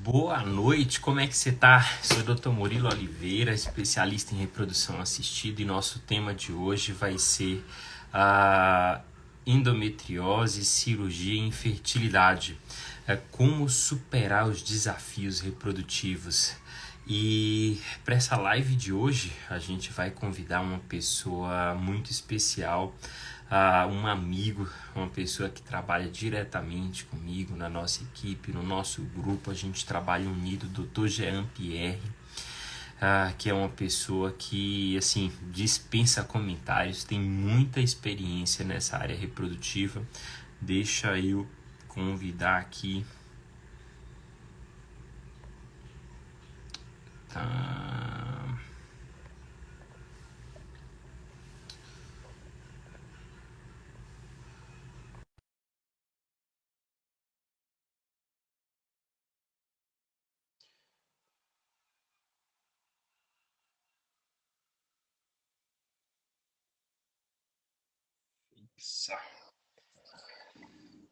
Boa noite, como é que você tá? Sou o Dr. Murilo Oliveira, especialista em reprodução assistida, e nosso tema de hoje vai ser a endometriose, cirurgia e infertilidade. Como superar os desafios reprodutivos. E para essa live de hoje, a gente vai convidar uma pessoa muito especial, um amigo, uma pessoa que trabalha diretamente comigo na nossa equipe, no nosso grupo. A gente trabalha unido, Dr. Jean Pierre, que é uma pessoa que, assim, dispensa comentários, tem muita experiência nessa área reprodutiva. Deixa eu convidar aqui. Tá.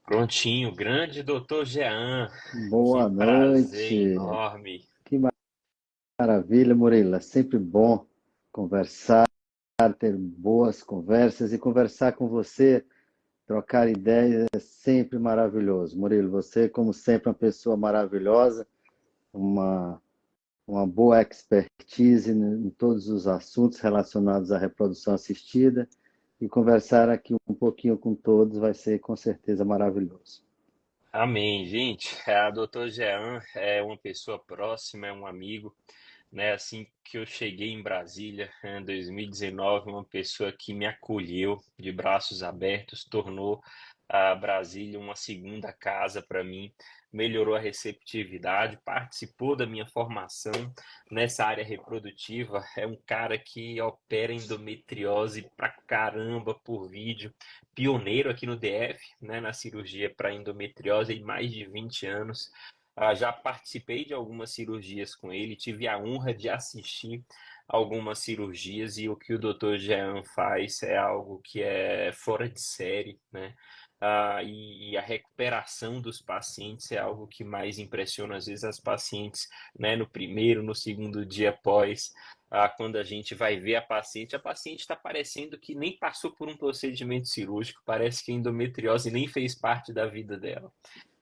Prontinho, grande doutor Jean. Que Boa prazer noite. enorme. Que maravilha, Murilo. É sempre bom conversar, ter boas conversas e conversar com você, trocar ideias é sempre maravilhoso. Murilo, você, como sempre, uma pessoa maravilhosa, uma, uma boa expertise em todos os assuntos relacionados à reprodução assistida e conversar aqui um pouquinho com todos vai ser com certeza maravilhoso. Amém, gente. A doutor Jean é uma pessoa próxima, é um amigo, né? Assim que eu cheguei em Brasília em 2019, uma pessoa que me acolheu de braços abertos, tornou a Brasília uma segunda casa para mim, melhorou a receptividade, participou da minha formação nessa área reprodutiva. É um cara que opera endometriose pra caramba por vídeo, pioneiro aqui no DF, né, na cirurgia para endometriose em mais de 20 anos. Já participei de algumas cirurgias com ele, tive a honra de assistir algumas cirurgias, e o que o Dr. Jean faz é algo que é fora de série, né? E a recuperação dos pacientes é algo que mais impressiona às vezes as pacientes, né, no primeiro, no segundo dia após. Quando a gente vai ver a paciente está parecendo que nem passou por um procedimento cirúrgico, parece que a endometriose nem fez parte da vida dela.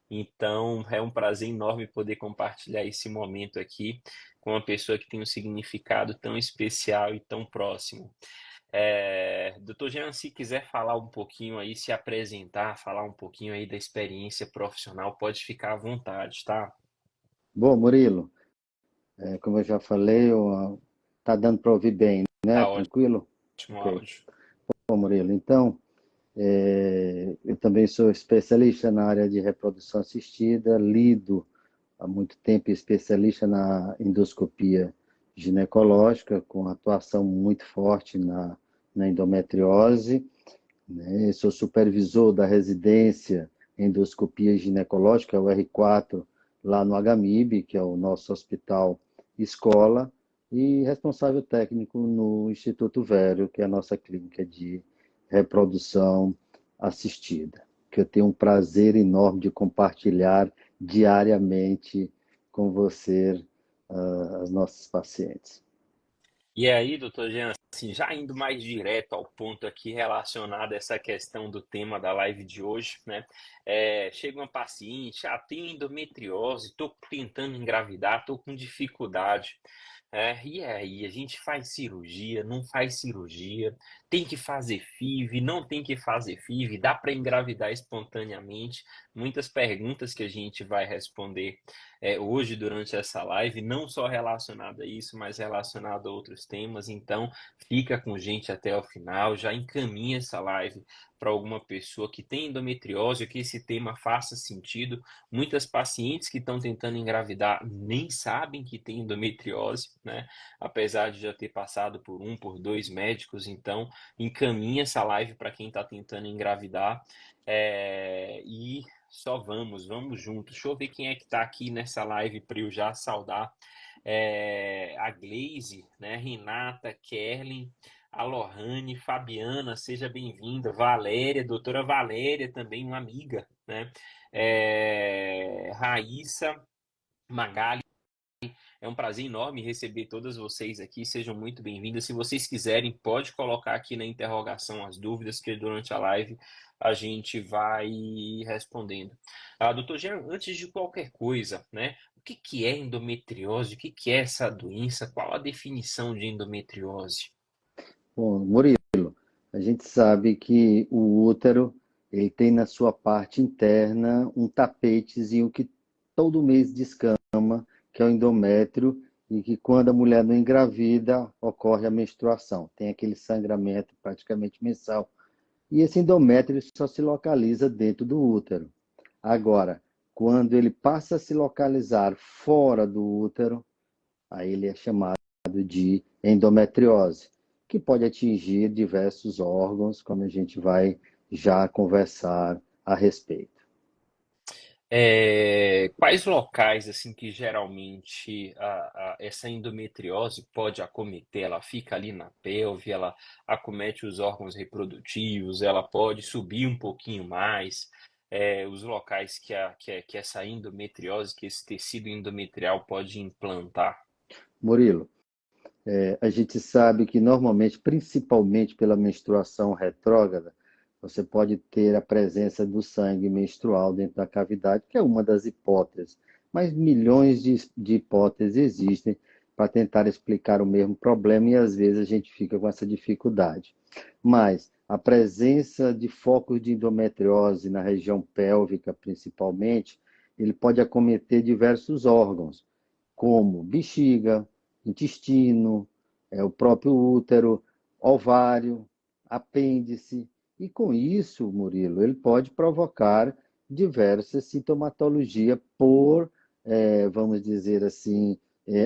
Então, é um prazer enorme poder compartilhar esse momento aqui com uma pessoa que tem um significado tão especial e tão próximo. Doutor Jean, se quiser falar um pouquinho aí, se apresentar, falar um pouquinho aí da experiência profissional, pode ficar à vontade, tá? Bom, Murilo, como eu já falei, tá dando para ouvir bem, né? Tá Tranquilo? ótimo Ok. áudio. Bom, Murilo, então, eu também sou especialista na área de reprodução assistida, lido há muito tempo especialista na endoscopia ginecológica, com atuação muito forte na endometriose, né? Sou supervisor da residência em endoscopia ginecológica, o R4, lá no HMIB, que é o nosso hospital escola, e responsável técnico no Instituto Vério, que é a nossa clínica de reprodução assistida, que eu tenho um prazer enorme de compartilhar diariamente com você as nossas pacientes. E aí, doutor Jean, assim, já indo mais direto ao ponto aqui relacionado a essa questão do tema da live de hoje, né? Chega uma paciente, tem endometriose, estou tentando engravidar, estou com dificuldade. E aí, a gente faz cirurgia, não faz cirurgia, tem que fazer FIV, não tem que fazer FIV, dá para engravidar espontaneamente? Muitas perguntas que a gente vai responder hoje durante essa live, não só relacionado a isso, mas relacionado a outros temas. Então, fica com gente até o final, já encaminha essa live para alguma pessoa que tem endometriose, que esse tema faça sentido. Muitas pacientes que estão tentando engravidar nem sabem que tem endometriose, né? Apesar de já ter passado por dois médicos. Então, encaminha essa live para quem está tentando engravidar. E só vamos juntos. Deixa eu ver quem é que está aqui nessa live para eu já saudar. A Glaze, né? Renata, Kerlin, a Lohane, Fabiana, seja bem-vinda. Valéria, doutora Valéria, também uma amiga, né? Raíssa, Magali. É um prazer enorme receber todas vocês aqui, sejam muito bem-vindas. Se vocês quiserem, pode colocar aqui na interrogação as dúvidas que durante a live a gente vai respondendo. Doutor Jean, antes de qualquer coisa, né? O que que é endometriose? O que que é essa doença? Qual a definição de endometriose? Bom, Murilo, a gente sabe que o útero ele tem na sua parte interna um tapetezinho que todo mês descama, que é o endométrio, e que quando a mulher não engravida, ocorre a menstruação. Tem aquele sangramento praticamente mensal. E esse endométrio só se localiza dentro do útero. Agora, quando ele passa a se localizar fora do útero, aí ele é chamado de endometriose, que pode atingir diversos órgãos, como a gente vai já conversar a respeito. Quais locais assim que geralmente essa endometriose pode acometer? Ela fica ali na pelve, ela acomete os órgãos reprodutivos, ela pode subir um pouquinho mais. Os locais que essa endometriose, que esse tecido endometrial pode implantar. Murilo, a gente sabe que normalmente, principalmente pela menstruação retrógrada, você pode ter a presença do sangue menstrual dentro da cavidade, que é uma das hipóteses. Mas milhões de hipóteses existem para tentar explicar o mesmo problema e às vezes a gente fica com essa dificuldade. Mas a presença de focos de endometriose na região pélvica, principalmente, ele pode acometer diversos órgãos, como bexiga, intestino, o próprio útero, ovário, apêndice. E com isso, Murilo, ele pode provocar diversas sintomatologias por, vamos dizer assim,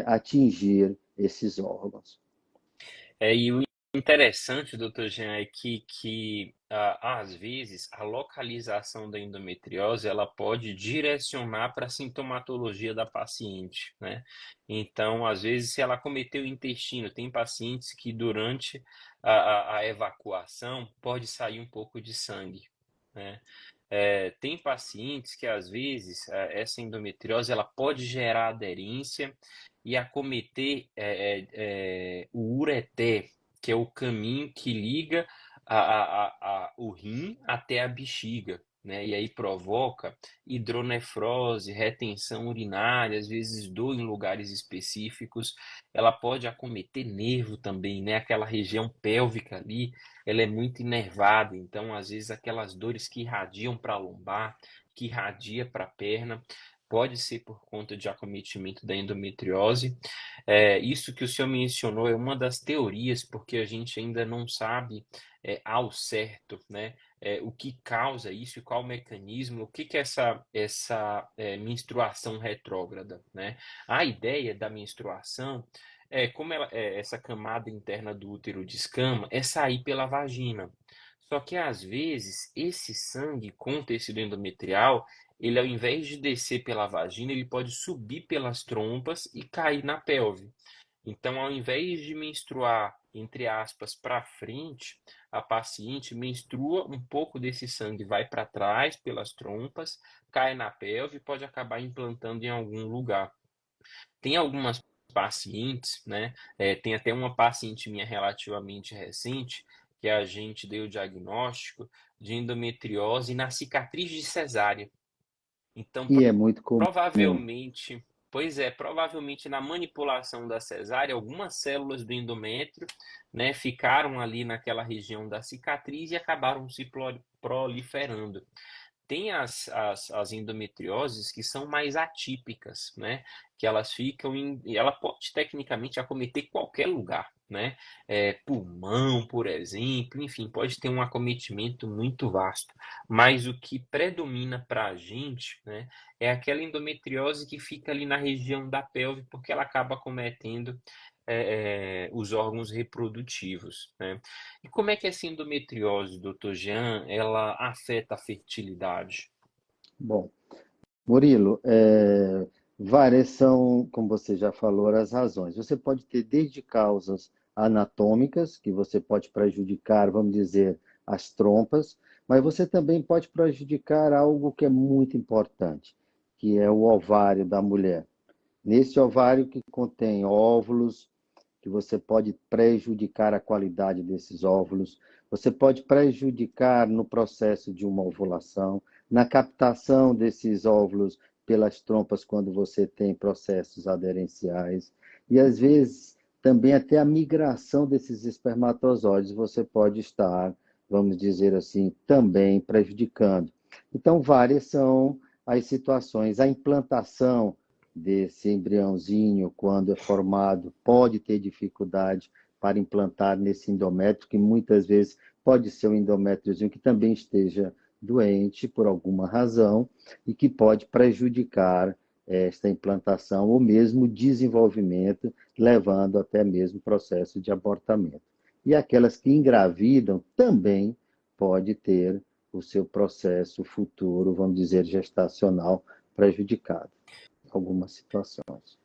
atingir esses órgãos. E o interessante, doutor Jean, é que às vezes a localização da endometriose ela pode direcionar para a sintomatologia da paciente, né? Então, às vezes, se ela cometeu o intestino, tem pacientes que durante a evacuação pode sair um pouco de sangue, né? Tem pacientes que às vezes essa endometriose ela pode gerar aderência e acometer o ureter, que é o caminho que liga o rim até a bexiga, né? E aí provoca hidronefrose, retenção urinária, às vezes dor em lugares específicos. Ela pode acometer nervo também, né? Aquela região pélvica ali, ela é muito inervada, então às vezes aquelas dores que irradiam para a lombar, que irradia para a perna, pode ser por conta de acometimento da endometriose. Isso que o senhor mencionou é uma das teorias, porque a gente ainda não sabe ao certo, né, o que causa isso e qual o mecanismo, o que que é essa menstruação retrógrada, né? A ideia da menstruação como essa camada interna do útero descama, é sair pela vagina. Só que às vezes esse sangue com tecido endometrial, ele ao invés de descer pela vagina, ele pode subir pelas trompas e cair na pelve. Então, ao invés de menstruar, entre aspas, para frente, a paciente menstrua um pouco desse sangue, vai para trás pelas trompas, cai na pelve e pode acabar implantando em algum lugar. Tem algumas pacientes, né? Tem até uma paciente minha relativamente recente que a gente deu o diagnóstico de endometriose na cicatriz de cesárea. Então, E é muito comum. provavelmente, pois é, provavelmente na manipulação da cesárea, algumas células do endométrio, né, ficaram ali naquela região da cicatriz e acabaram se proliferando. Tem as endometrioses que são mais atípicas, né? Que elas ficam e ela pode tecnicamente acometer qualquer lugar, né? Pulmão, por exemplo, enfim, pode ter um acometimento muito vasto. Mas o que predomina para a gente, né, é aquela endometriose que fica ali na região da pelve, porque ela acaba acometendo os órgãos reprodutivos, né? E como é que essa endometriose, doutor Jean, ela afeta a fertilidade? Bom, Murilo, várias são, como você já falou, as razões. Você pode ter desde causas anatômicas, que você pode prejudicar, vamos dizer, as trompas, mas você também pode prejudicar algo que é muito importante, que é o ovário da mulher. Nesse ovário que contém óvulos, que você pode prejudicar a qualidade desses óvulos, você pode prejudicar no processo de uma ovulação, na captação desses óvulos pelas trompas quando você tem processos aderenciais, e às vezes também até a migração desses espermatozoides você pode estar, vamos dizer assim, também prejudicando. Então, várias são as situações. A implantação desse embriãozinho, quando é formado, pode ter dificuldade para implantar nesse endométrio, que muitas vezes pode ser um endométriozinho que também esteja doente por alguma razão e que pode prejudicar esta implantação ou mesmo desenvolvimento, levando até mesmo processo de abortamento. E aquelas que engravidam também pode ter o seu processo futuro, vamos dizer, gestacional prejudicado algumas situações.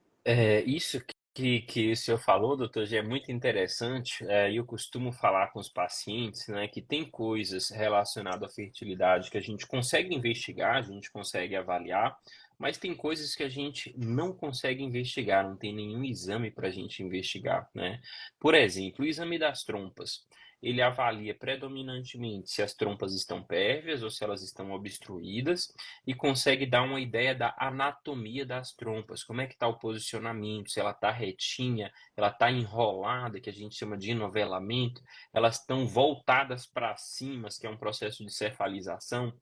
Isso que o senhor falou, doutor, já é muito interessante. E eu costumo falar com os pacientes, né, que tem coisas relacionadas à fertilidade que a gente consegue investigar, a gente consegue avaliar, mas tem coisas que a gente não consegue investigar, não tem nenhum exame para a gente investigar, né? Por exemplo, o exame das trompas. Ele avalia predominantemente se as trompas estão pérvias ou se elas estão obstruídas e consegue dar uma ideia da anatomia das trompas, como é que está o posicionamento, se ela está retinha, ela está enrolada, que a gente chama de enovelamento, elas estão voltadas para cima, que é um processo de cefalização.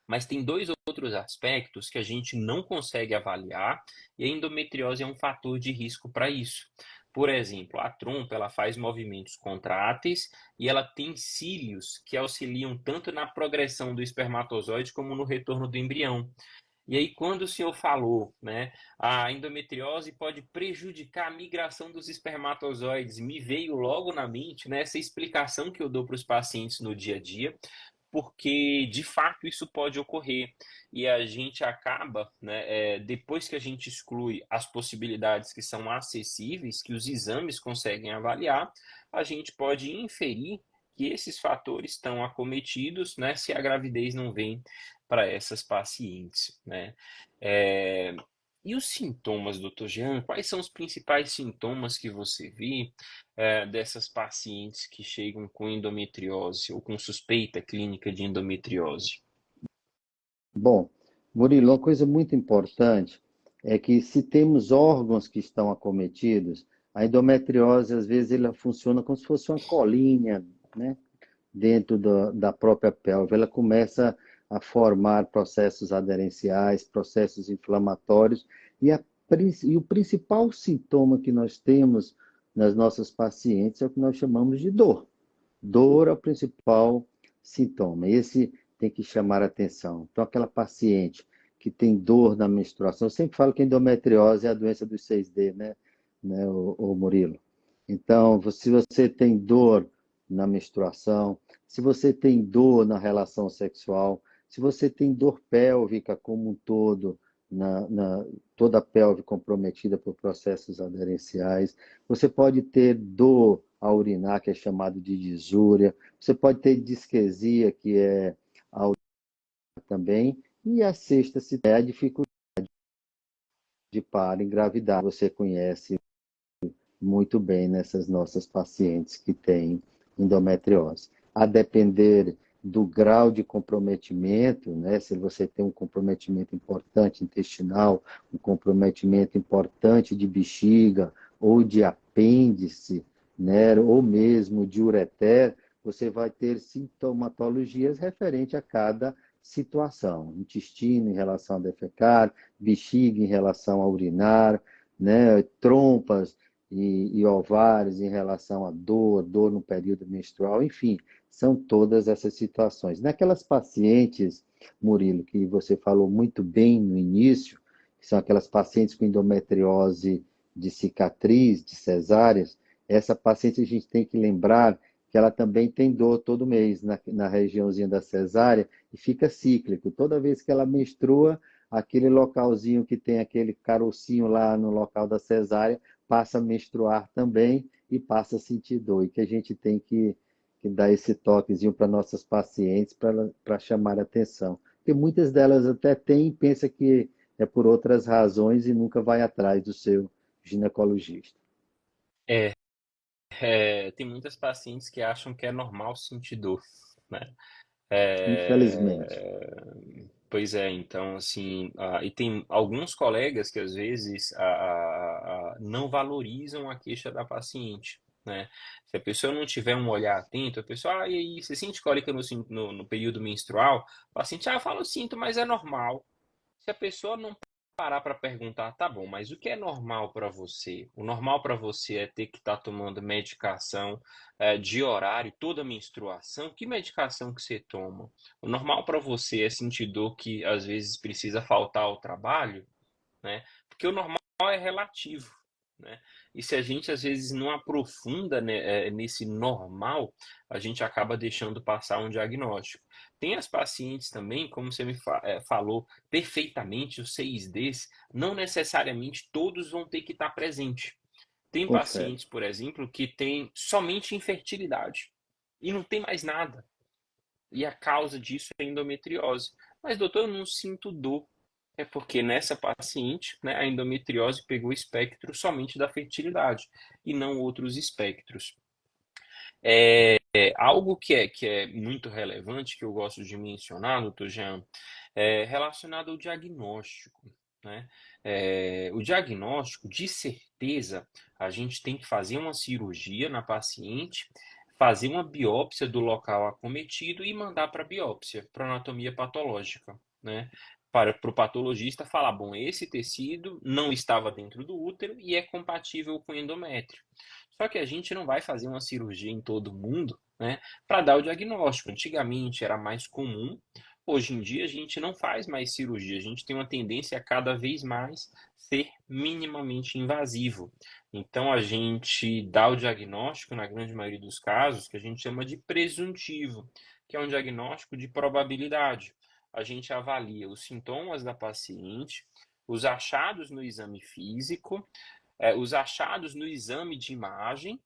Mas tem dois outros aspectos que a gente não consegue avaliar e a endometriose é um fator de risco para isso. Por exemplo, a trompa ela faz movimentos contráteis e ela tem cílios que auxiliam tanto na progressão do espermatozoide como no retorno do embrião. E aí, quando o senhor falou, né, a endometriose pode prejudicar a migração dos espermatozoides, me veio logo na mente, né, essa explicação que eu dou para os pacientes no dia a dia, porque de fato isso pode ocorrer e a gente acaba, né, depois que a gente exclui as possibilidades que são acessíveis, que os exames conseguem avaliar, a gente pode inferir que esses fatores estão acometidos, né, se a gravidez não vem para essas pacientes, né? É, e os sintomas, doutor Jean, quais são os principais sintomas que você vê dessas pacientes que chegam com endometriose ou com suspeita clínica de endometriose? Bom, Murilo, uma coisa muito importante é que se temos órgãos que estão acometidos, a endometriose, às vezes, ela funciona como se fosse uma colinha, né, dentro da própria pelve. Ela começa a formar processos aderenciais, processos inflamatórios, e o principal sintoma que nós temos nas nossas pacientes é o que nós chamamos de dor. Dor é o principal sintoma. Esse tem que chamar a atenção. Então, aquela paciente que tem dor na menstruação, eu sempre falo que a endometriose é a doença dos 6D, né, o Murilo? Então, se você tem dor na menstruação, se você tem dor na relação sexual, se você tem dor pélvica como um todo, toda a pelve comprometida por processos aderenciais, você pode ter dor a urinar, que é chamado de disúria, você pode ter disquesia, que é a urinar também, e a sexta é a dificuldade para engravidar. Você conhece muito bem nessas nossas pacientes que têm endometriose. A depender do grau de comprometimento, né? Se você tem um comprometimento importante intestinal, um comprometimento importante de bexiga ou de apêndice, né? Ou mesmo de ureter, você vai ter sintomatologias referente a cada situação. Intestino em relação a defecar, bexiga em relação a urinar, né? Trompas e ovários em relação à dor no período menstrual, enfim, são todas essas situações. Naquelas pacientes, Murilo, que você falou muito bem no início, que são aquelas pacientes com endometriose de cicatriz, de cesáreas, essa paciente a gente tem que lembrar que ela também tem dor todo mês na regiãozinha da cesárea e fica cíclico. Toda vez que ela menstrua, aquele localzinho que tem aquele carocinho lá no local da cesárea passa a menstruar também e passa a sentir dor. E que a gente tem que dar esse toquezinho para nossas pacientes para chamar a atenção. Porque muitas delas até têm e pensam que é por outras razões e nunca vai atrás do seu ginecologista. É, tem muitas pacientes que acham que é normal sentir dor, né? Infelizmente. Pois é, então, assim, e tem alguns colegas que às vezes não valorizam a queixa da paciente, né? Se a pessoa não tiver um olhar atento, a pessoa, e aí, você sente cólica no período menstrual? O paciente, eu falo, sinto, mas é normal. Se a pessoa não parar para perguntar, tá bom, mas o que é normal para você? O normal para você é ter que estar tomando medicação de horário, toda menstruação? Que medicação que você toma? O normal para você é sentir dor que às vezes precisa faltar ao trabalho, né? Porque o normal é relativo, né? E se a gente às vezes não aprofunda, né, nesse normal, a gente acaba deixando passar um diagnóstico. Tem as pacientes também, como você me falou perfeitamente, os 6Ds, não necessariamente todos vão ter que estar presente. Tem Confere. pacientes, por exemplo, que têm somente infertilidade e não tem mais nada. E a causa disso é endometriose. Mas, doutor, eu não sinto dor. É porque nessa paciente, né, a endometriose pegou o espectro somente da fertilidade e não outros espectros. Algo que é muito relevante, que eu gosto de mencionar, doutor Jean, é relacionado ao diagnóstico, né? O diagnóstico, de certeza, a gente tem que fazer uma cirurgia na paciente, fazer uma biópsia do local acometido e mandar para biópsia, para anatomia patológica, né? Para o patologista falar, bom, esse tecido não estava dentro do útero e é compatível com endométrio. Só que a gente não vai fazer uma cirurgia em todo mundo, né, para dar o diagnóstico. Antigamente era mais comum, hoje em dia a gente não faz mais cirurgia, a gente tem uma tendência a cada vez mais ser minimamente invasivo. Então a gente dá o diagnóstico, na grande maioria dos casos, que a gente chama de presuntivo, que é um diagnóstico de probabilidade. A gente avalia os sintomas da paciente, os achados no exame físico, os achados no exame de imagem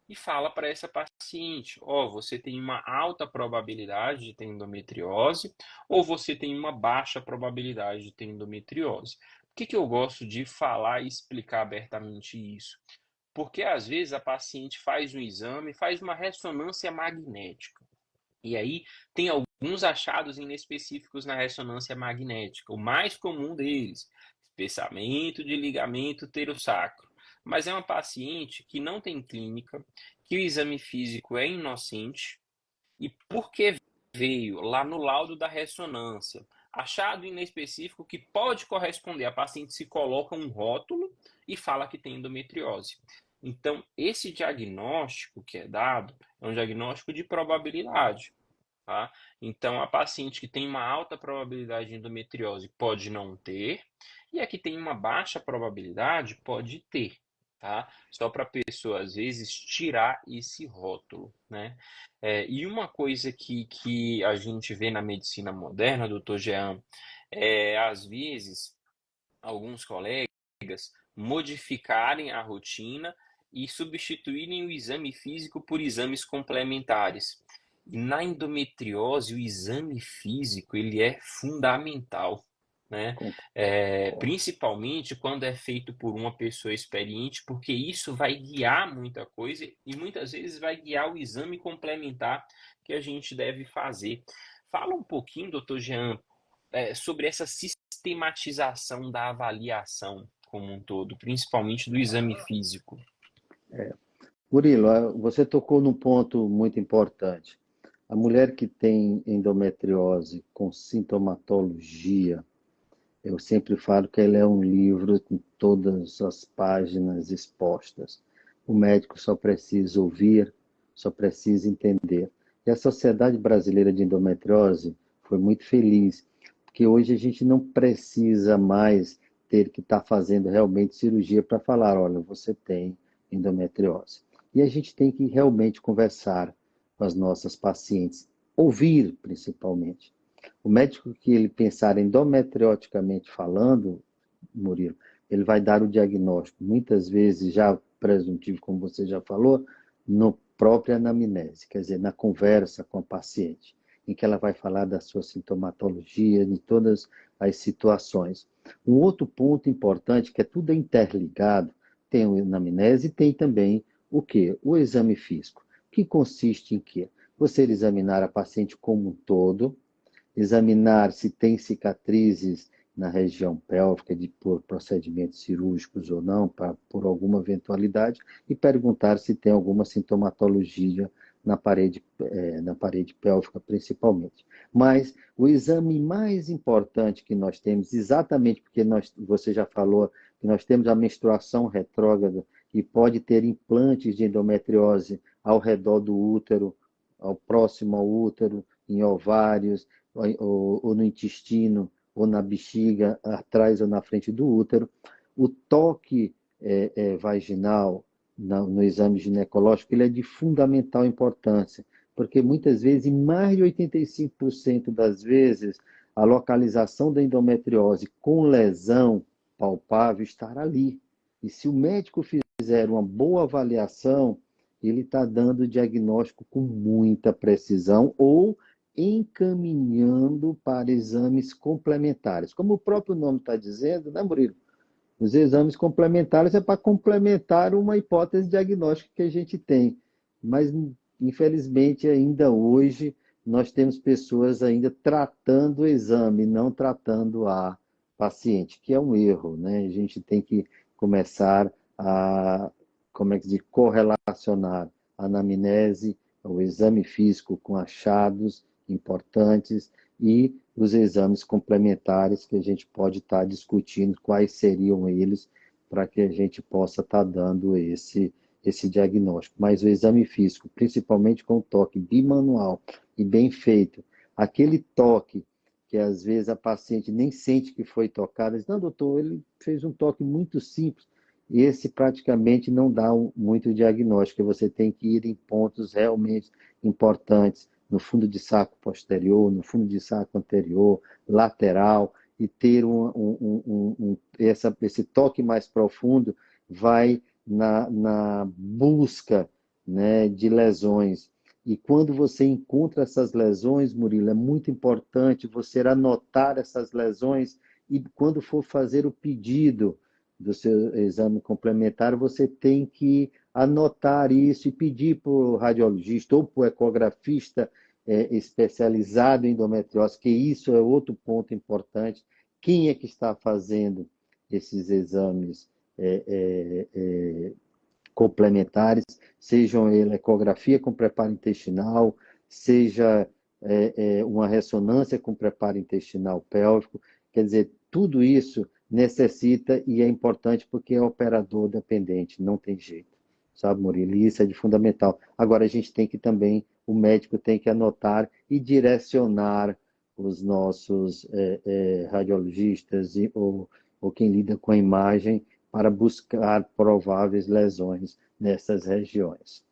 e fala para essa paciente: ó, você tem uma alta probabilidade de ter endometriose ou você tem uma baixa probabilidade de ter endometriose. Por que eu gosto de falar e explicar abertamente isso? Porque às vezes a paciente faz um exame, faz uma ressonância magnética. E aí tem alguns achados inespecíficos na ressonância magnética. O mais comum deles, espessamento de ligamento pterosacro. Mas é uma paciente que não tem clínica, que o exame físico é inocente e porque veio lá no laudo da ressonância, achado inespecífico que pode corresponder, a paciente se coloca um rótulo e fala que tem endometriose. Então, esse diagnóstico que é dado é um diagnóstico de probabilidade. Tá? Então, a paciente que tem uma alta probabilidade de endometriose pode não ter, e a que tem uma baixa probabilidade pode ter, tá? Só para a pessoa, às vezes, tirar esse rótulo, né? E uma coisa que a gente vê na medicina moderna, doutor Jean, às vezes, alguns colegas modificarem a rotina e substituírem o exame físico por exames complementares. E na endometriose, o exame físico ele é fundamental, né? Concordo. Principalmente quando é feito por uma pessoa experiente, porque isso vai guiar muita coisa e muitas vezes vai guiar o exame complementar que a gente deve fazer. Fala um pouquinho, doutor Jean, sobre essa sistematização da avaliação como um todo, principalmente do exame físico. Murilo, você tocou num ponto muito importante. A mulher que tem endometriose com sintomatologia, eu sempre falo que ela é um livro com todas as páginas expostas. O médico só precisa ouvir, só precisa entender. E a Sociedade Brasileira de Endometriose foi muito feliz, porque hoje a gente não precisa mais ter que estar fazendo realmente cirurgia para falar, olha, você tem endometriose. E a gente tem que realmente conversar com as nossas pacientes, ouvir principalmente. O médico que ele pensar endometrioticamente falando, Murilo, ele vai dar o diagnóstico, muitas vezes já presuntivo, como você já falou, no própria anamnese, quer dizer, na conversa com a paciente. em que ela vai falar da sua sintomatologia, de todas as situações. Um outro ponto importante, que é tudo interligado, tem a anamnese e tem também o quê? O exame físico, que consiste em quê? Você examinar a paciente como um todo, examinar se tem cicatrizes na região pélvica por procedimentos cirúrgicos ou não, por alguma eventualidade, e perguntar se tem alguma sintomatologia na parede pélvica, principalmente. Mas o exame mais importante que nós temos, exatamente porque você já falou que nós temos a menstruação retrógrada e pode ter implantes de endometriose ao redor do útero, ao próximo ao útero, em ovários, ou no intestino, ou na bexiga, atrás ou na frente do útero. O toque vaginal no exame ginecológico ele é de fundamental importância, porque muitas vezes, em mais de 85% das vezes, a localização da endometriose com lesão palpável estará ali. E se o médico fizer uma boa avaliação, ele está dando o diagnóstico com muita precisão ou encaminhando para exames complementares. Como o próprio nome está dizendo, né, Murilo? Os exames complementares é para complementar uma hipótese diagnóstica que a gente tem. Mas, infelizmente, ainda hoje, nós temos pessoas ainda tratando o exame, não tratando a paciente, que é um erro, né? A gente tem que começar a, como é que se diz, correlacionar a anamnese, o exame físico com achados importantes e os exames complementares que a gente pode estar discutindo quais seriam eles para que a gente possa estar dando esse diagnóstico. Mas o exame físico, principalmente com o toque bimanual e bem feito, aquele toque que às vezes a paciente nem sente que foi tocada, diz, não, doutor, ele fez um toque muito simples. Esse praticamente não dá muito diagnóstico, você tem que ir em pontos realmente importantes, no fundo de saco posterior, no fundo de saco anterior, lateral, e ter esse toque mais profundo vai na busca, né, de lesões. E quando você encontra essas lesões, Murilo, é muito importante você anotar essas lesões e quando for fazer o pedido do seu exame complementar, você tem que anotar isso e pedir para o radiologista ou para o ecografista especializado em endometriose, que isso é outro ponto importante. Quem é que está fazendo esses exames complementares, sejam ele ecografia com preparo intestinal, seja uma ressonância com preparo intestinal pélvico, quer dizer, tudo isso necessita e é importante porque é operador dependente, não tem jeito, sabe, Murilo? E isso é de fundamental. Agora, a gente tem que também, o médico tem que anotar e direcionar os nossos radiologistas ou quem lida com a imagem para buscar prováveis lesões nessas regiões.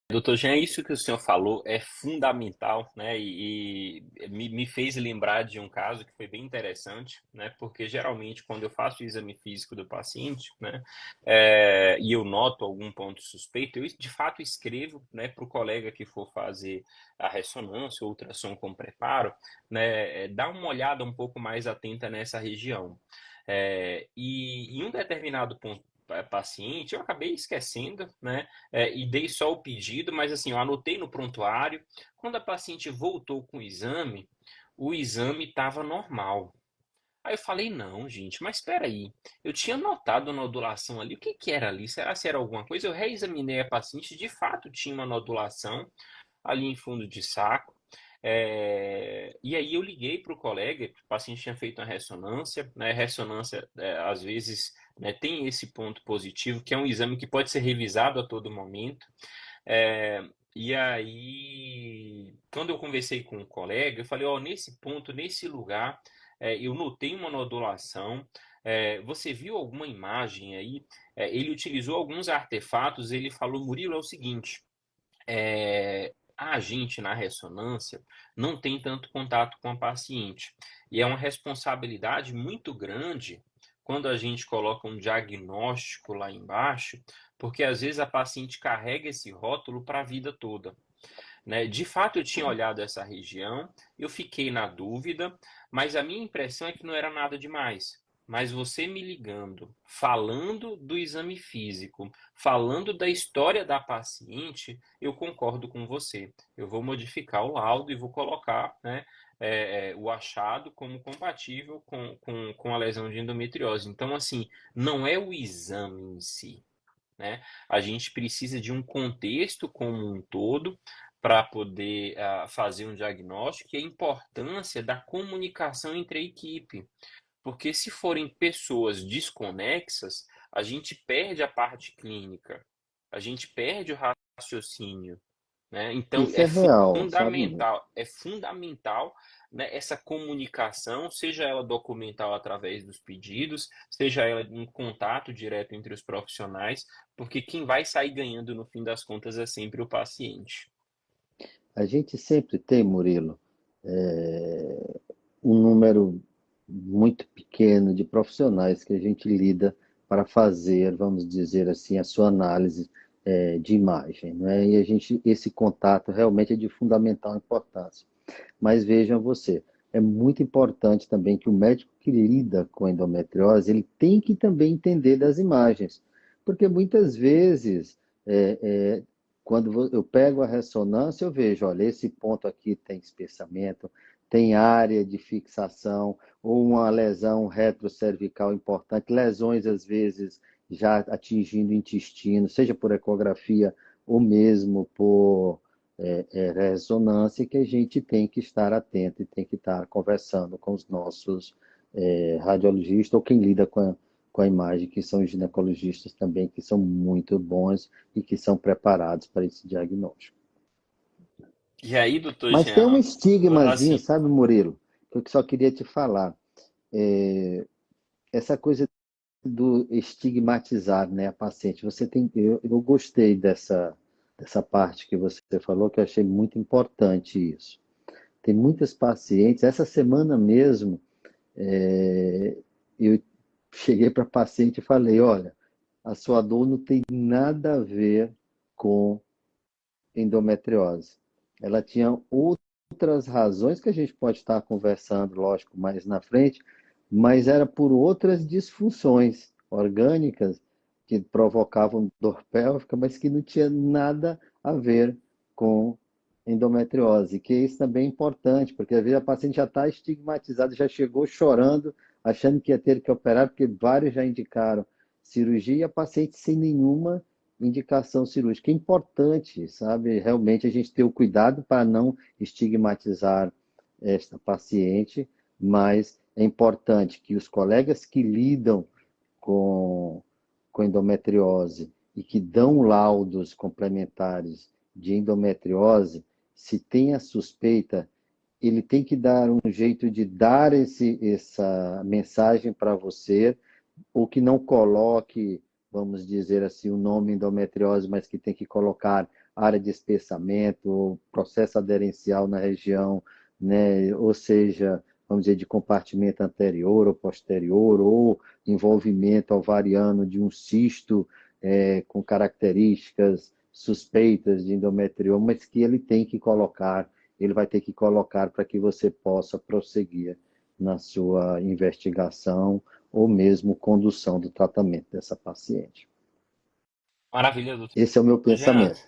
Doutor Jean, isso que o senhor falou é fundamental, né? E me fez lembrar de um caso que foi bem interessante, né? Porque geralmente quando eu faço o exame físico do paciente, né? E eu noto algum ponto suspeito, eu de fato escrevo, né? Para o colega que for fazer a ressonância ou ultrassom com preparo, né? Dá uma olhada um pouco mais atenta nessa região. E em um determinado ponto paciente, eu acabei esquecendo, né? E dei só o pedido, mas assim, eu anotei no prontuário. Quando a paciente voltou com o exame estava normal. Aí eu falei, não, gente, mas espera aí. Eu tinha notado a nodulação ali. O que que era ali? Será que era alguma coisa? Eu reexaminei a paciente, de fato tinha uma nodulação ali em fundo de saco. E aí eu liguei para o colega, o paciente tinha feito uma ressonância, né? Ressonância, às vezes, né, tem esse ponto positivo, que é um exame que pode ser revisado a todo momento. É, e aí, quando eu conversei com o colega, eu falei, ó, nesse ponto, nesse lugar, eu notei uma nodulação. Você viu alguma imagem aí? Ele utilizou alguns artefatos, ele falou, Murilo, é o seguinte, a gente na ressonância não tem tanto contato com a paciente. E é uma responsabilidade muito grande quando a gente coloca um diagnóstico lá embaixo, porque às vezes a paciente carrega esse rótulo para a vida toda. né? De fato, eu tinha olhado essa região, eu fiquei na dúvida, mas a minha impressão é que não era nada demais. Mas você me ligando, falando do exame físico, falando da história da paciente, eu concordo com você. Eu vou modificar o laudo e vou colocar, né, o achado como compatível com a lesão de endometriose. Então, assim, não é o exame em si, né? A gente precisa de um contexto como um todo para poder fazer um diagnóstico e a importância da comunicação entre a equipe. Porque se forem pessoas desconexas, a gente perde a parte clínica, a gente perde o raciocínio, né? Então Isso é real, sabe, Murilo? é fundamental, né, essa comunicação, seja ela documental através dos pedidos, seja ela em contato direto entre os profissionais, porque quem vai sair ganhando no fim das contas é sempre o paciente. A gente sempre tem, Murilo, é, um número muito pequeno de profissionais que a gente lida para fazer, vamos dizer assim, a sua análise de imagem, né? E a gente, esse contato realmente é de fundamental importância. Mas vejam você, é muito importante também que o médico que lida com endometriose, ele tem que também entender das imagens, porque muitas vezes, é, é, quando eu pego a ressonância, eu vejo, olha, esse ponto aqui tem espessamento, tem área de fixação, ou uma lesão retrocervical importante, lesões às vezes já atingindo o intestino, seja por ecografia ou mesmo por ressonância, que a gente tem que estar atento e tem que estar conversando com os nossos radiologistas ou quem lida com a imagem, que são os ginecologistas também, que são muito bons e que são preparados para esse diagnóstico. E aí, doutor Mas tem um Jean, estigmazinho, assim, sabe, Murilo? Que eu só queria te falar. Essa coisa do estigmatizar, né, a paciente. Eu gostei dessa parte que você falou, que eu achei muito importante isso. Tem muitas pacientes, essa semana mesmo, eu cheguei para a paciente e falei, olha, a sua dor não tem nada a ver com endometriose. Ela tinha outras razões que a gente pode estar conversando, lógico, mais na frente, mas era por outras disfunções orgânicas que provocavam dor pélvica, mas que não tinha nada a ver com endometriose, que isso também é importante, porque às vezes a paciente já está estigmatizada, já chegou chorando, achando que ia ter que operar, porque vários já indicaram cirurgia, e a paciente sem nenhuma indicação cirúrgica. É importante, sabe, realmente a gente ter o cuidado para não estigmatizar esta paciente, mas é importante que os colegas que lidam com, com endometriose e que dão laudos complementares de endometriose, se tem a suspeita, ele tem que dar um jeito de dar essa mensagem para você, ou que não coloque, vamos dizer assim, o nome endometriose, mas que tem que colocar área de espessamento, processo aderencial na região, né? Ou seja, vamos dizer, de compartimento anterior ou posterior, ou envolvimento ovariano de um cisto com características suspeitas de endometrioma, mas que ele tem que colocar, ele vai ter que colocar para que você possa prosseguir na sua investigação ou mesmo condução do tratamento dessa paciente. maravilha, doutor Esse é o meu Jean. pensamento.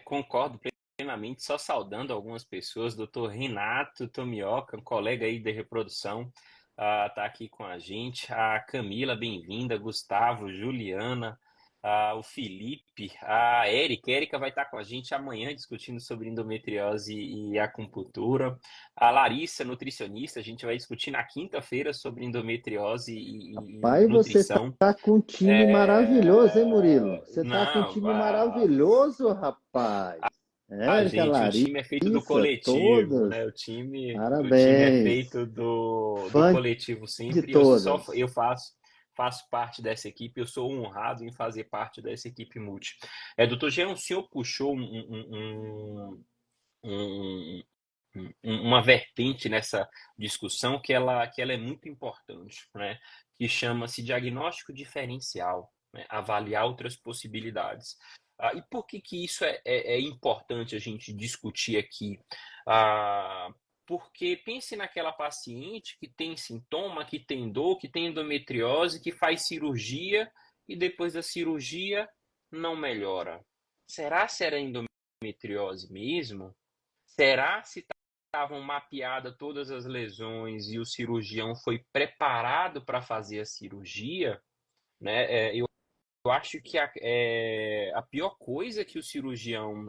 Concordo plenamente, só saudando algumas pessoas, doutor Renato Tomioka, um colega aí de reprodução, está aqui com a gente. A Camila, bem-vinda. Gustavo, Juliana, o Felipe, a Érica. Érica vai estar com a gente amanhã discutindo sobre endometriose e acupuntura. A Larissa, nutricionista, a gente vai discutir na quinta-feira sobre endometriose e Pai, você nutrição. tá com um time maravilhoso, hein, Murilo? Você tá com um Não, time maravilhoso, rapaz. Érica, gente, o time é feito do Larissa, coletivo, né? todos. O time é Parabéns. feito do Fã coletivo de sempre. todas. Eu faço parte dessa equipe. Eu sou honrado em fazer parte dessa equipe multi. Doutor Jean, o senhor puxou um- uma vertente nessa discussão que ela é muito importante, né? Que chama-se diagnóstico diferencial, né? Avaliar outras possibilidades. E por que que isso é importante a gente discutir aqui? Ah, Porque pense naquela paciente que tem sintoma, que tem dor, que tem endometriose, que faz cirurgia e depois da cirurgia não melhora. Será se era endometriose mesmo? Será se estavam mapeadas todas as lesões e o cirurgião foi preparado para fazer a cirurgia? Né? Eu acho que a pior coisa que o cirurgião,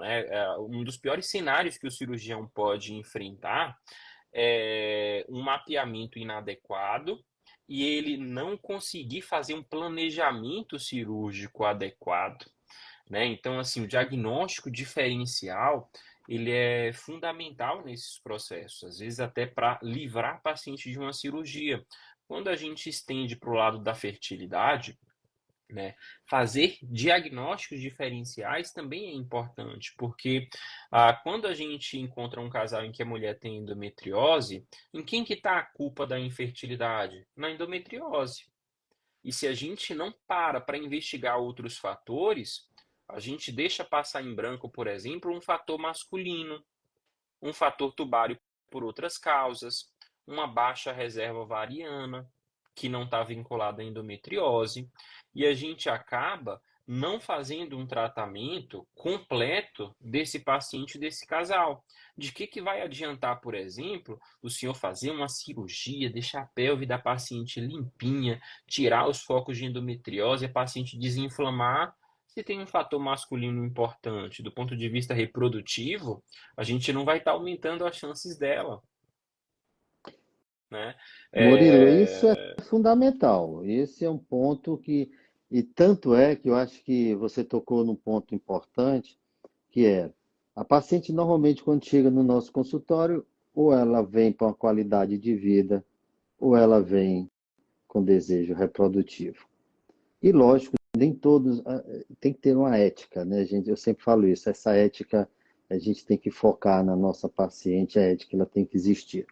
um dos piores cenários que o cirurgião pode enfrentar é um mapeamento inadequado e ele não conseguir fazer um planejamento cirúrgico adequado, né? Então, assim, o diagnóstico diferencial, ele é fundamental nesses processos, às vezes até para livrar o paciente de uma cirurgia. Quando a gente estende para o lado da fertilidade, né? Fazer diagnósticos diferenciais também é importante, porque quando a gente encontra um casal em que a mulher tem endometriose, em quem que está a culpa da infertilidade? Na endometriose. E se a gente não para investigar outros fatores, a gente deixa passar em branco, por exemplo, um fator masculino, um fator tubário por outras causas, uma baixa reserva ovariana, que não está vinculada à endometriose, e a gente acaba não fazendo um tratamento completo desse paciente, desse casal. De que vai adiantar, por exemplo, o senhor fazer uma cirurgia, deixar a pelve da paciente limpinha, tirar os focos de endometriose, a paciente desinflamar, se tem um fator masculino importante do ponto de vista reprodutivo, a gente não vai estar aumentando as chances dela, né? Murilo, isso é É, fundamental. Esse é um ponto que, e tanto é que eu acho que você tocou num ponto importante, que é a paciente normalmente quando chega no nosso consultório, ou ela vem para uma qualidade de vida, ou ela vem com desejo reprodutivo. E lógico, nem todos tem que ter uma ética, né, gente? Eu sempre falo isso, essa ética a gente tem que focar na nossa paciente, a ética ela tem que existir.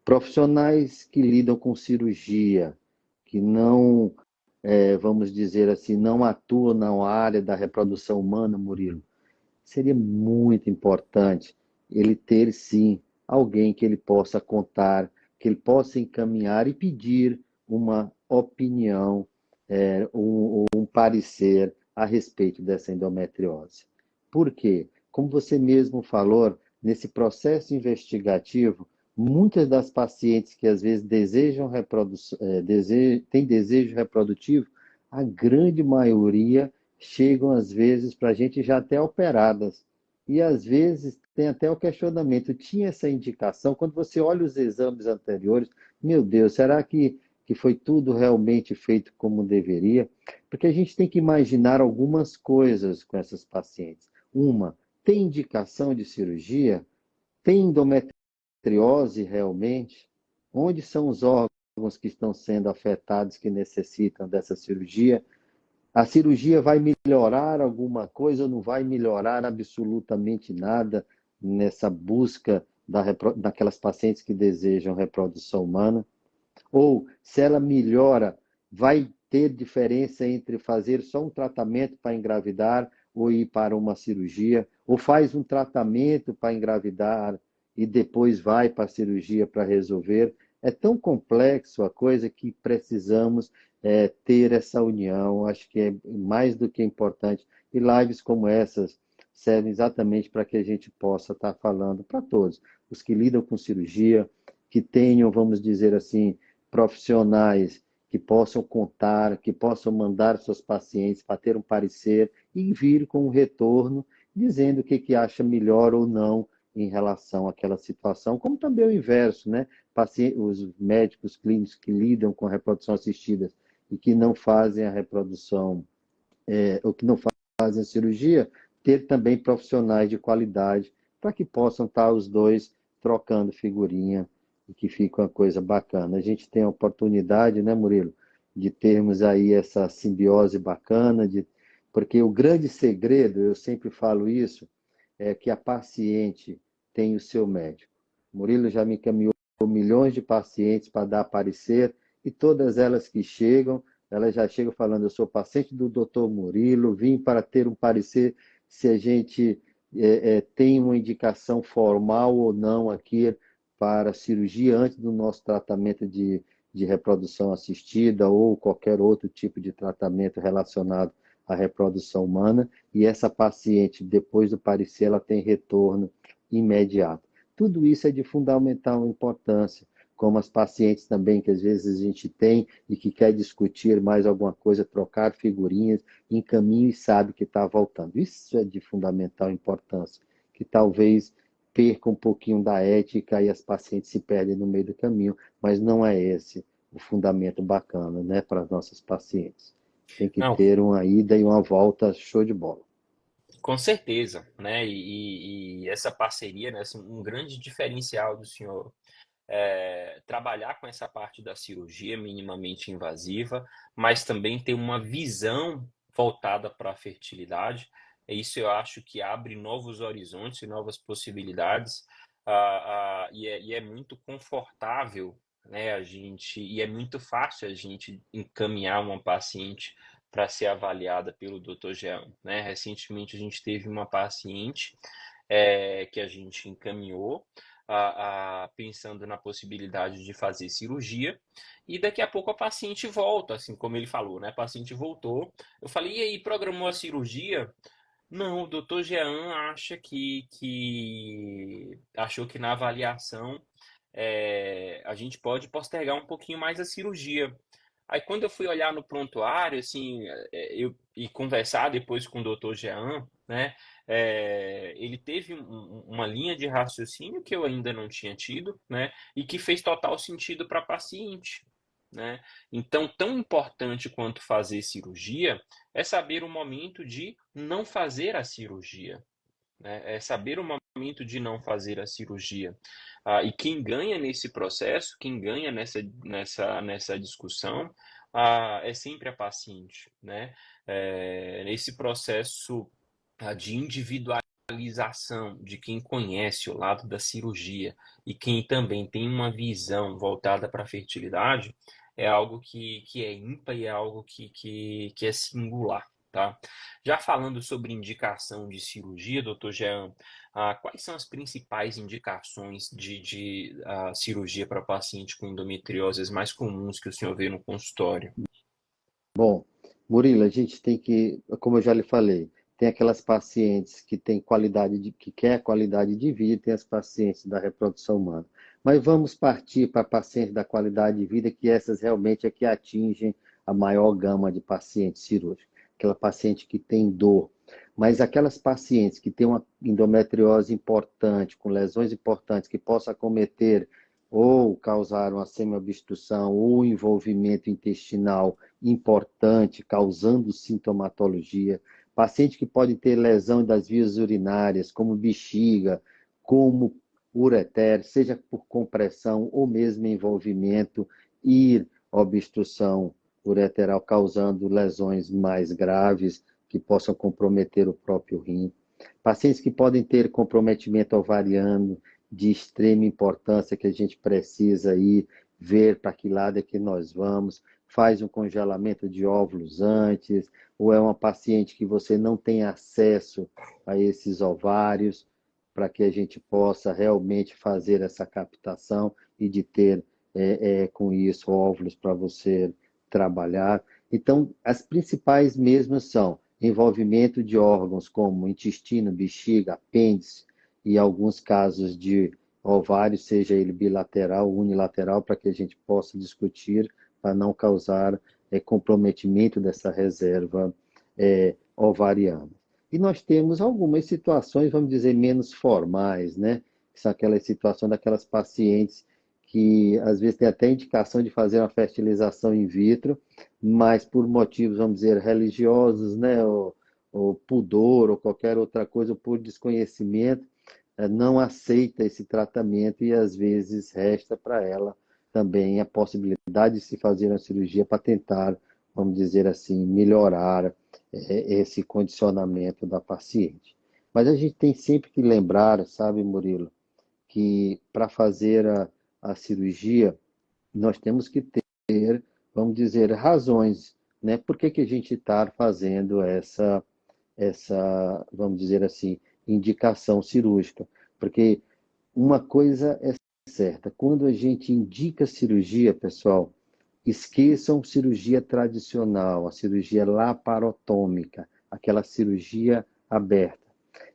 Profissionais que lidam com cirurgia, que não, vamos dizer assim, não atuam na área da reprodução humana, Murilo, seria muito importante ele ter, sim, alguém que ele possa contar, que ele possa encaminhar e pedir uma opinião, um parecer a respeito dessa endometriose. Por quê? Como você mesmo falou, nesse processo investigativo, muitas das pacientes que às vezes têm desejo reprodutivo, a grande maioria chegam às vezes para a gente já até operadas. E às vezes tem até o questionamento, tinha essa indicação, quando você olha os exames anteriores, meu Deus, será que foi tudo realmente feito como deveria? Porque a gente tem que imaginar algumas coisas com essas pacientes. Uma, tem indicação de cirurgia? Tem endometriose realmente? Onde são os órgãos que estão sendo afetados que necessitam dessa cirurgia? A cirurgia vai melhorar alguma coisa ou não vai melhorar absolutamente nada nessa busca daquelas pacientes que desejam reprodução humana? Ou se ela melhora, vai ter diferença entre fazer só um tratamento para engravidar ou ir para uma cirurgia? Ou faz um tratamento para engravidar e depois vai para a cirurgia para resolver? É tão complexo a coisa que precisamos ter essa união. Acho que é mais do que importante. E lives como essas servem exatamente para que a gente possa estar falando para todos, os que lidam com cirurgia, que tenham, vamos dizer assim, profissionais que possam contar, que possam mandar seus pacientes para ter um parecer e vir com um retorno dizendo o que acha melhor ou não em relação àquela situação, como também o inverso, né? Os médicos clínicos que lidam com a reprodução assistida e que não fazem a reprodução, ou que não fazem a cirurgia, ter também profissionais de qualidade para que possam estar os dois trocando figurinha e que fique uma coisa bacana. A gente tem a oportunidade, né, Murilo, de termos aí essa simbiose bacana, porque o grande segredo, eu sempre falo isso, é que a paciente tem o seu médico. Murilo já me encaminhou milhões de pacientes para dar parecer e todas elas que chegam, elas já chegam falando, eu sou paciente do Dr. Murilo, vim para ter um parecer se a gente tem uma indicação formal ou não aqui para cirurgia antes do nosso tratamento de reprodução assistida ou qualquer outro tipo de tratamento relacionado à reprodução humana, e essa paciente, depois do parecer, ela tem retorno imediato. Tudo isso é de fundamental importância, como as pacientes também que às vezes a gente tem e que quer discutir mais alguma coisa, trocar figurinhas, encaminha e sabe que está voltando. Isso é de fundamental importância, que talvez perca um pouquinho da ética e as pacientes se perdem no meio do caminho, mas não é esse o fundamento bacana, né, para as nossas pacientes. Tem que Não, ter uma ida e uma volta show de bola. com certeza, né? E essa parceria, né, assim, um grande diferencial do senhor trabalhar com essa parte da cirurgia minimamente invasiva, mas também ter uma visão voltada para a fertilidade. Isso eu acho que abre novos horizontes e novas possibilidades, e é muito confortável, né, e é muito fácil a gente encaminhar uma paciente para ser avaliada pelo Dr. Jean, né? Recentemente a gente teve uma paciente que a gente encaminhou pensando na possibilidade de fazer cirurgia, e daqui a pouco a paciente volta, assim como ele falou, né? A paciente voltou. Eu falei, e aí, programou a cirurgia? Não, o doutor Jean acha que achou que na avaliação a gente pode postergar um pouquinho mais a cirurgia. Aí quando eu fui olhar no prontuário, assim, e conversar depois com o doutor Jean, né, ele teve uma linha de raciocínio que eu ainda não tinha tido, né, e que fez total sentido para a paciente, né. Então, tão importante quanto fazer cirurgia é saber o momento de não fazer a cirurgia, né? É saber o momento de não fazer a cirurgia. E quem ganha nesse processo, quem ganha nessa discussão, é sempre a paciente, né? Nesse processo de individualização de quem conhece o lado da cirurgia e quem também tem uma visão voltada para a fertilidade, é algo que é ímpar e é algo que é singular. Tá? Já falando sobre indicação de cirurgia, doutor Jean, quais são as principais indicações de cirurgia para paciente com endometriose as mais comuns que o senhor vê no consultório? Bom, Murilo, a gente tem que, como eu já lhe falei, tem aquelas pacientes que têm que quer qualidade de vida, e tem as pacientes da reprodução humana. Mas vamos partir para pacientes da qualidade de vida, que essas realmente é que atingem a maior gama de pacientes cirúrgicos. Aquela paciente que tem dor. Mas aquelas pacientes que têm uma endometriose importante, com lesões importantes, que possam acometer ou causar uma semiobstrução ou envolvimento intestinal importante, causando sintomatologia. Paciente que pode ter lesão das vias urinárias, como bexiga, como ureter, seja por compressão ou mesmo envolvimento e obstrução ureteral, causando lesões mais graves que possam comprometer o próprio rim. Pacientes que podem ter comprometimento ovariano de extrema importância, que a gente precisa aí ver para que lado é que nós vamos, faz um congelamento de óvulos antes, ou é uma paciente que você não tem acesso a esses ovários, para que a gente possa realmente fazer essa captação e de ter com isso óvulos para você trabalhar. Então, as principais mesmo são envolvimento de órgãos como intestino, bexiga, apêndice e alguns casos de ovário, seja ele bilateral ou unilateral, para que a gente possa discutir para não causar comprometimento dessa reserva ovariana. E nós temos algumas situações, vamos dizer, menos formais, né? Que são aquelas situações daquelas pacientes que às vezes tem até indicação de fazer uma fertilização in vitro, mas por motivos, vamos dizer, religiosos, né? Ou pudor, ou qualquer outra coisa, ou por desconhecimento, não aceita esse tratamento e às vezes resta para ela também a possibilidade de se fazer uma cirurgia para tentar, vamos dizer assim, melhorar esse condicionamento da paciente. Mas a gente tem sempre que lembrar, sabe, Murilo, que para fazer a cirurgia, nós temos que ter, vamos dizer, razões, né? Por que a gente está fazendo essa, vamos dizer assim, indicação cirúrgica. Porque uma coisa é certa, quando a gente indica cirurgia, pessoal, esqueçam cirurgia tradicional, a cirurgia laparotômica, aquela cirurgia aberta.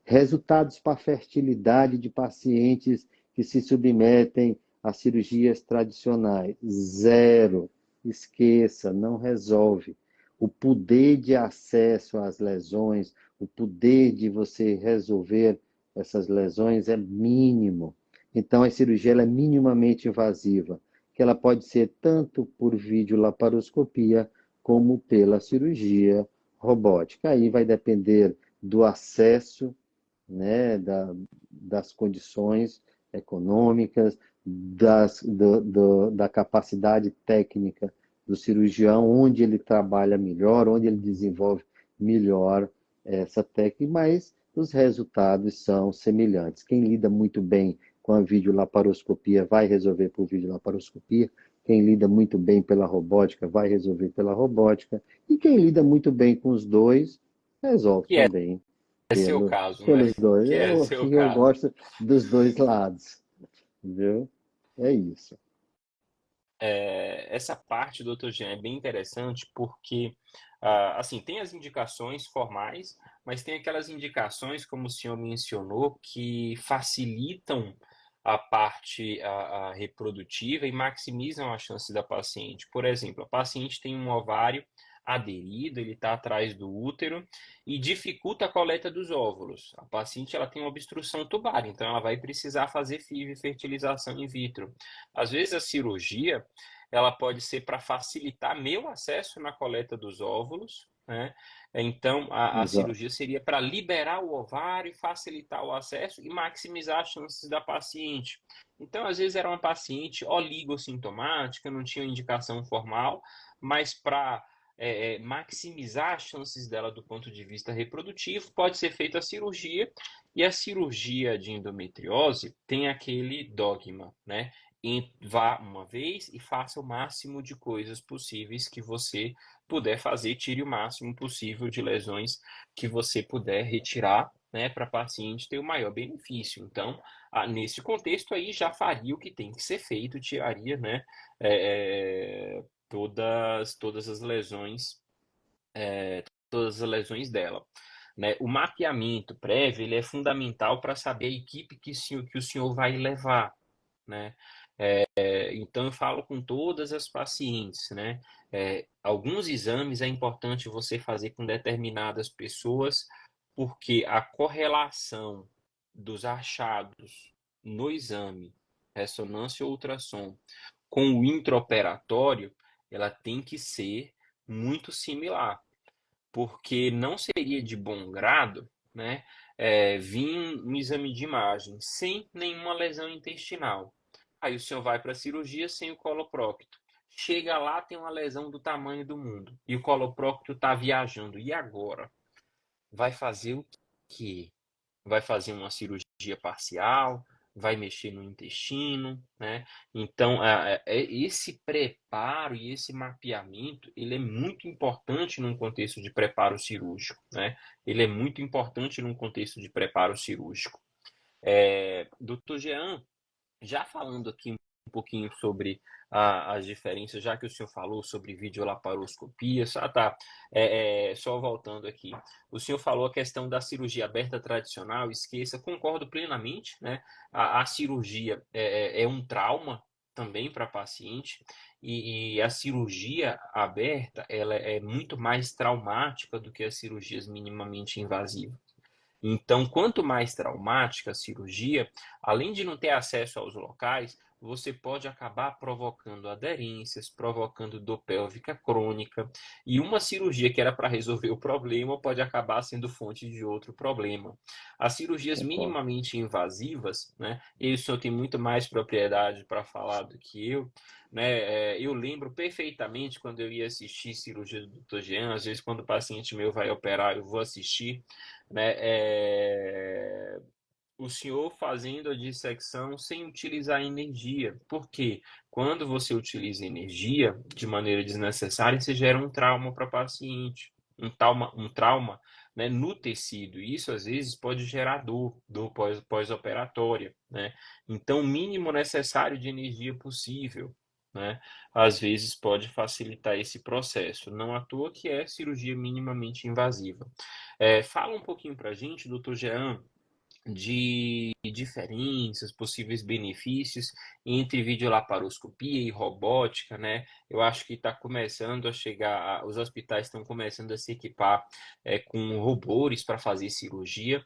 Resultados para fertilidade de pacientes que se submetem a cirurgias tradicionais. Zero. Esqueça, não resolve. O poder de acesso às lesões, o poder de você resolver essas lesões é mínimo. Então, a cirurgia ela é minimamente invasiva, que ela pode ser tanto por videolaparoscopia como pela cirurgia robótica. Aí vai depender do acesso, né, das condições econômicas, da capacidade técnica do cirurgião, onde ele trabalha melhor, onde ele desenvolve melhor essa técnica, mas os resultados são semelhantes. Quem lida muito bem com a videolaparoscopia vai resolver por videolaparoscopia, quem lida muito bem pela robótica vai resolver pela robótica, e quem lida muito bem com os dois resolve Que também é seu caso, né? pelos dois. Que é Eu, seu aqui eu caso. gosto dos dois lados, viu? É isso. Essa parte, doutor Jean, é bem interessante porque, assim, tem as indicações formais, mas tem aquelas indicações, como o senhor mencionou, que facilitam a parte a reprodutiva e maximizam a chance da paciente. Por exemplo, a paciente tem um ovário aderido, ele está atrás do útero e dificulta a coleta dos óvulos. A paciente ela tem uma obstrução tubar, então ela vai precisar fazer FIV, fertilização in vitro. Às vezes a cirurgia ela pode ser para facilitar meu acesso na coleta dos óvulos, né? Então, a Exato. cirurgia seria para liberar o ovário, facilitar o acesso e maximizar as chances da paciente. Então, às vezes era uma paciente oligossintomática, não tinha indicação formal, mas para maximizar as chances dela do ponto de vista reprodutivo, pode ser feita a cirurgia, e a cirurgia de endometriose tem aquele dogma, né? Vá uma vez e faça o máximo de coisas possíveis que você puder fazer, tire o máximo possível de lesões que você puder retirar, né, para a paciente ter o maior benefício. Então, nesse contexto aí, já faria o que tem que ser feito, tiraria, né, todas as lesões, todas as lesões dela. Né? O mapeamento prévio ele é fundamental para saber a equipe que o senhor vai levar. Né? Então, eu falo com todas as pacientes, né? Alguns exames é importante você fazer com determinadas pessoas, porque a correlação dos achados no exame, ressonância ou ultrassom, com o intraoperatório, ela tem que ser muito similar, porque não seria de bom grado, né? Vir um exame de imagem sem nenhuma lesão intestinal. Aí o senhor vai para a cirurgia sem o coloprocto. Chega lá, tem uma lesão do tamanho do mundo. E o coloprocto está viajando. E agora? Vai fazer o quê? Vai fazer uma cirurgia parcial? Vai mexer no intestino, né? Então, esse preparo e esse mapeamento, ele é muito importante num contexto de preparo cirúrgico, né? Ele é muito importante num contexto de preparo cirúrgico. Doutor Jean, já falando aqui um pouquinho sobre as diferenças, já que o senhor falou sobre videolaparoscopia, só voltando aqui, o senhor falou a questão da cirurgia aberta tradicional, esqueça, concordo plenamente, né? A cirurgia é um trauma também para a paciente, e a cirurgia aberta ela é muito mais traumática do que as cirurgias minimamente invasivas. Então, quanto mais traumática a cirurgia, além de não ter acesso aos locais, você pode acabar provocando aderências, provocando dor pélvica crônica, e uma cirurgia que era para resolver o problema pode acabar sendo fonte de outro problema. As cirurgias Concordo. minimamente invasivas, né, e o senhor tem muito mais propriedade para falar do que eu, né, eu lembro perfeitamente quando eu ia assistir cirurgia do Dr. Jean, às vezes quando o paciente meu vai operar, eu vou assistir, né, o senhor fazendo a dissecção sem utilizar energia. Porque quando você utiliza energia de maneira desnecessária, você gera um trauma para o paciente. um trauma, né, no tecido. E isso, às vezes, pode gerar dor pós-operatória, né? Então, o mínimo necessário de energia possível, né, às vezes pode facilitar esse processo. Não à toa que é cirurgia minimamente invasiva. Fala um pouquinho para a gente, doutor Jean, de diferenças, possíveis benefícios entre videolaparoscopia e robótica, né? Eu acho que está começando a chegar, os hospitais estão começando a se equipar com robôs para fazer cirurgia.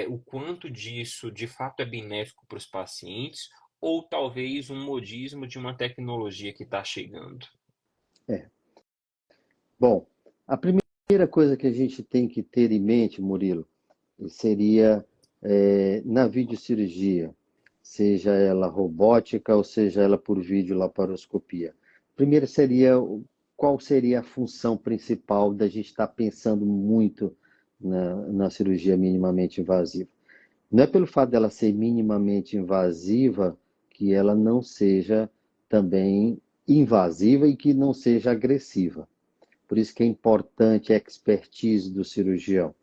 O quanto disso de fato é benéfico para os pacientes, ou talvez um modismo de uma tecnologia que está chegando? É. Bom, a primeira coisa que a gente tem que ter em mente, Murilo, seria na videocirurgia, seja ela robótica ou seja ela por videolaparoscopia. Primeiro seria qual seria a função principal da gente estar pensando muito na cirurgia minimamente invasiva. Não é pelo fato dela ser minimamente invasiva que ela não seja também invasiva e que não seja agressiva. Por isso que é importante a expertise do cirurgião.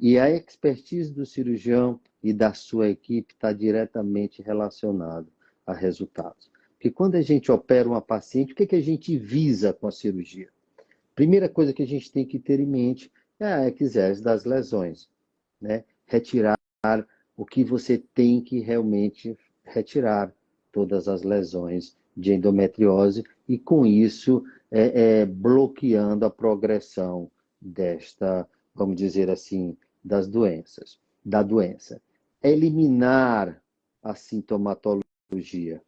E a expertise do cirurgião e da sua equipe está diretamente relacionado a resultados. Porque quando a gente opera uma paciente, o que a gente visa com a cirurgia? Primeira coisa que a gente tem que ter em mente é a exegese das lesões, né? Retirar o que você tem que realmente retirar, todas as lesões de endometriose, e com isso bloqueando a progressão desta, vamos dizer assim, da doença. Eliminar a sintomatologia.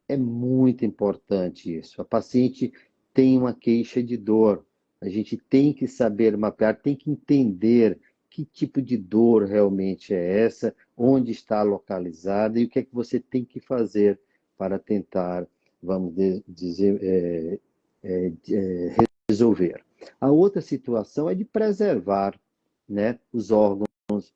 É muito importante isso. A paciente tem uma queixa de dor. A gente tem que saber mapear, tem que entender que tipo de dor realmente é essa, onde está localizada e o que é que você tem que fazer para tentar, vamos dizer, resolver. A outra situação é de preservar, né, os órgãos,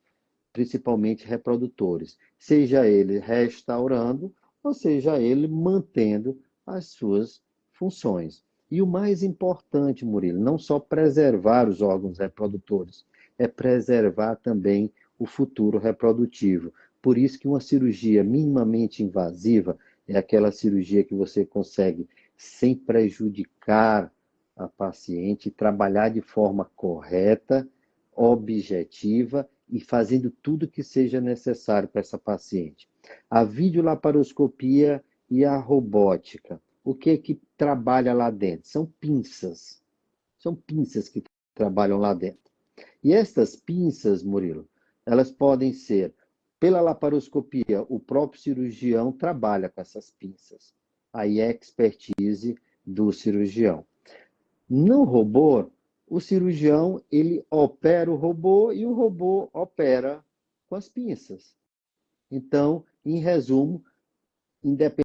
principalmente reprodutores, seja ele restaurando ou seja ele mantendo as suas funções. E o mais importante, Murilo, não só preservar os órgãos reprodutores, é preservar também o futuro reprodutivo. Por isso que uma cirurgia minimamente invasiva é aquela cirurgia que você consegue, sem prejudicar a paciente, trabalhar de forma correta, objetiva e fazendo tudo que seja necessário para essa paciente. A videolaparoscopia e a robótica. O que é que trabalha lá dentro? São pinças. São pinças que trabalham lá dentro. E estas pinças, Murilo, elas podem ser, pela laparoscopia, o próprio cirurgião trabalha com essas pinças. Aí é expertise do cirurgião. No robô, o cirurgião ele opera o robô e o robô opera com as pinças. Então, em resumo, independente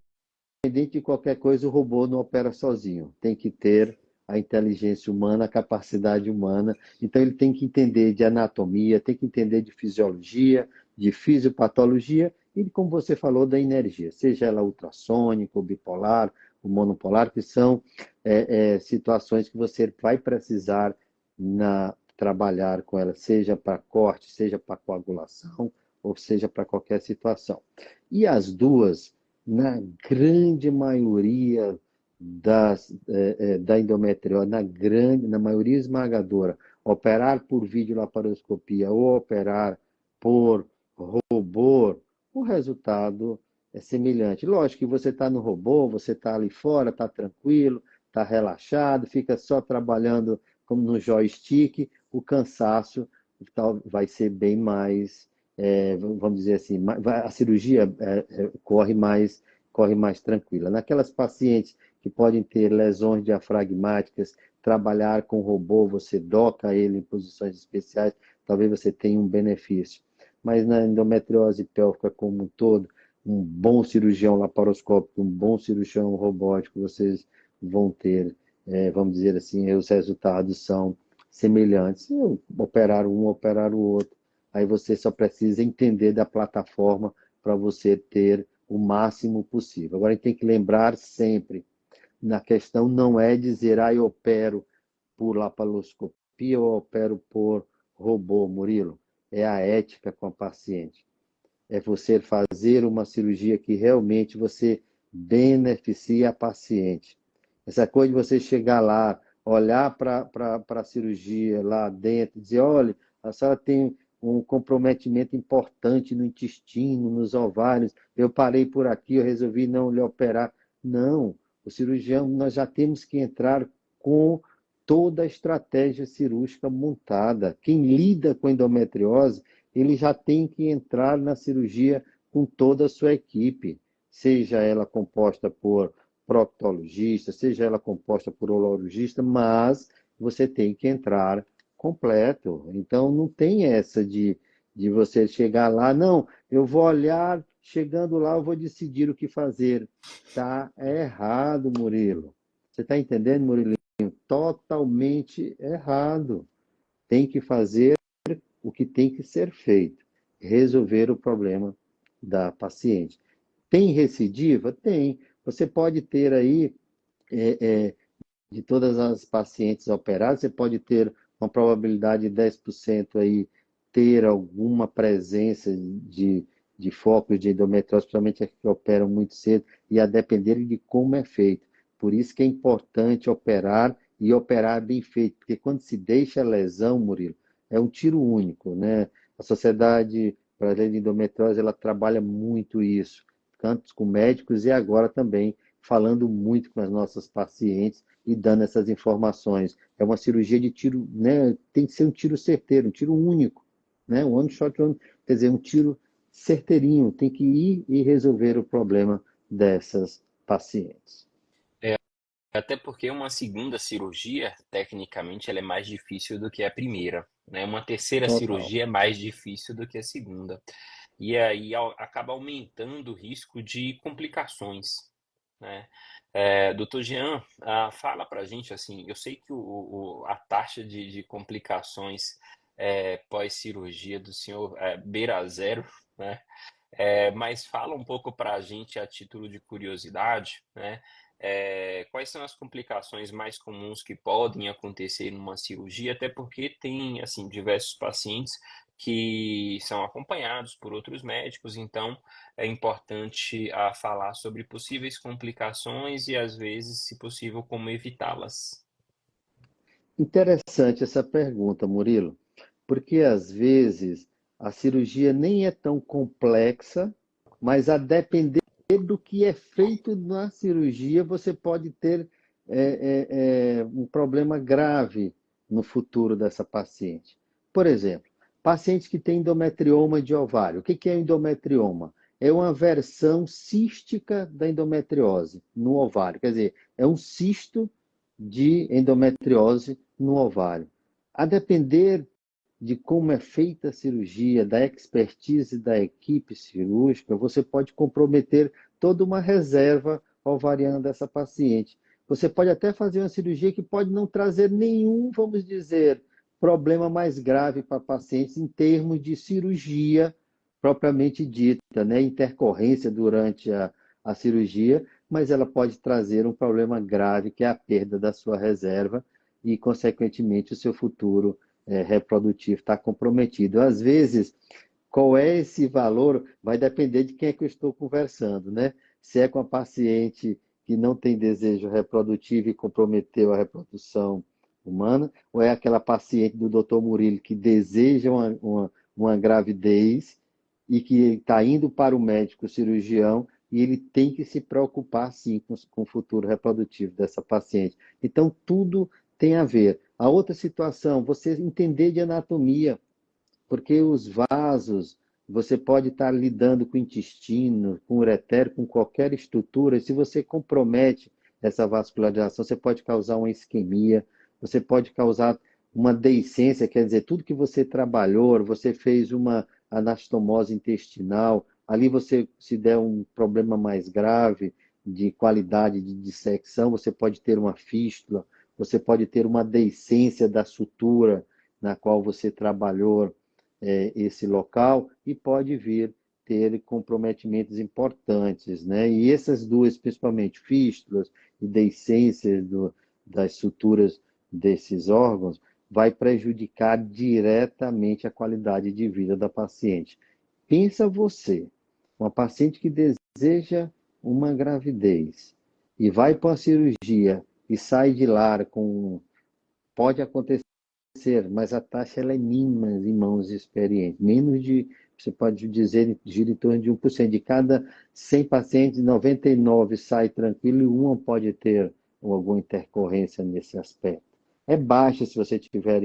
de qualquer coisa, o robô não opera sozinho. Tem que ter a inteligência humana, a capacidade humana. Então, ele tem que entender de anatomia, tem que entender de fisiologia, de fisiopatologia e, como você falou, da energia, seja ela ultrassônica, ou bipolar, ou monopolar, que são situações que você vai precisar trabalhar com ela, seja para corte, seja para coagulação, ou seja para qualquer situação. E as duas, na grande maioria da endometriose, na maioria esmagadora, operar por videolaparoscopia ou operar por robô, o resultado é semelhante. Lógico que você está no robô, você está ali fora, está tranquilo, está relaxado, fica só trabalhando como no joystick, o cansaço vai ser bem mais, vamos dizer assim, a cirurgia corre mais tranquila. Naquelas pacientes que podem ter lesões diafragmáticas, trabalhar com robô, você doca ele em posições especiais, talvez você tenha um benefício. Mas na endometriose pélvica como um todo, um bom cirurgião laparoscópico, um bom cirurgião robótico, vocês vão ter, vamos dizer assim, os resultados são semelhantes. Operar um, operar o outro. Aí você só precisa entender da plataforma para você ter o máximo possível. Agora, a gente tem que lembrar sempre, na questão não é dizer, eu opero por laparoscopia endoscopia ou opero por robô, Murilo? É a ética com a paciente. É você fazer uma cirurgia que realmente você beneficia a paciente. Essa coisa de você chegar lá, olhar para a cirurgia lá dentro, e dizer, olha, a senhora tem um comprometimento importante no intestino, nos ovários, eu parei por aqui, eu resolvi não lhe operar. Não, o cirurgião, nós já temos que entrar com toda a estratégia cirúrgica montada. Quem lida com endometriose, ele já tem que entrar na cirurgia com toda a sua equipe, seja ela composta por proctologista, seja ela composta por urologista, mas você tem que entrar completo. Então, não tem essa de você chegar lá, não, eu vou olhar, chegando lá, eu vou decidir o que fazer. Tá errado, Murilo. Você está entendendo, Murilo? Totalmente errado. Tem que fazer o que tem que ser feito, resolver o problema da paciente. Tem recidiva? Tem. Você pode ter aí, é, é, de todas as pacientes operadas, você pode ter uma probabilidade de 10% aí ter alguma presença de focos de endometriose, principalmente as que operam muito cedo, e a depender de como é feito. Por isso que é importante operar e operar bem feito, porque quando se deixa a lesão, Murilo, é um tiro único, né? A Sociedade Brasileira de Endometriose, ela trabalha muito isso, tanto com médicos e agora também falando muito com as nossas pacientes e dando essas informações. É uma cirurgia de tiro, né? Tem que ser um tiro certeiro, um tiro único, né? One shot, quer dizer, um tiro certeirinho, tem que ir e resolver o problema dessas pacientes. Até porque uma segunda cirurgia, tecnicamente, ela é mais difícil do que a primeira, né? Uma terceira Total. cirurgia é mais difícil do que a segunda. E aí acaba aumentando o risco de complicações, né? Doutor Jean, fala pra gente, assim, eu sei que a taxa de complicações pós-cirurgia do senhor beira zero, né? Mas fala um pouco para a gente, a título de curiosidade, né? Quais são as complicações mais comuns que podem acontecer numa cirurgia, até porque tem, assim, diversos pacientes que são acompanhados por outros médicos, então é importante falar sobre possíveis complicações e, às vezes, se possível, como evitá-las. Interessante essa pergunta, Murilo, porque às vezes a cirurgia nem é tão complexa, mas a depender do que é feito na cirurgia, você pode ter um problema grave no futuro dessa paciente. Por exemplo, paciente que tem endometrioma de ovário. O que é endometrioma? É uma versão cística da endometriose no ovário. Quer dizer, é um cisto de endometriose no ovário. A depender de como é feita a cirurgia, da expertise da equipe cirúrgica, você pode comprometer toda uma reserva ovariana dessa paciente. Você pode até fazer uma cirurgia que pode não trazer nenhum, vamos dizer, problema mais grave para pacientes em termos de cirurgia propriamente dita, né? Intercorrência durante a cirurgia, mas ela pode trazer um problema grave, que é a perda da sua reserva e, consequentemente, o seu futuro reprodutivo está comprometido. Às vezes, qual é esse valor vai depender de quem é que eu estou conversando, né? Se é com a paciente que não tem desejo reprodutivo e comprometeu a reprodução humana, ou é aquela paciente do Dr. Murilo que deseja uma gravidez e que está indo para o médico cirurgião e ele tem que se preocupar, sim, com o futuro reprodutivo dessa paciente. Então, tudo tem a ver. A outra situação, você entender de anatomia, porque os vasos, você pode estar lidando com o intestino, com o ureter, com qualquer estrutura, e se você compromete essa vascularização, você pode causar uma isquemia, você pode causar uma deiscência, quer dizer, tudo que você trabalhou, você fez uma anastomose intestinal, ali você, se der um problema mais grave de qualidade de dissecção, você pode ter uma fístula, você pode ter uma deiscência da sutura na qual você trabalhou esse local e pode vir ter comprometimentos importantes, né? E essas duas, principalmente fístulas e deiscências das suturas desses órgãos, vai prejudicar diretamente a qualidade de vida da paciente. Pensa você, uma paciente que deseja uma gravidez e vai para uma cirurgia e sai de lá com. Pode acontecer, mas a taxa ela é mínima em mãos experientes. Menos de, você pode dizer, gira em torno de 1%. De cada 100 pacientes, 99 sai tranquilo e uma pode ter alguma intercorrência nesse aspecto. É baixa se você tiver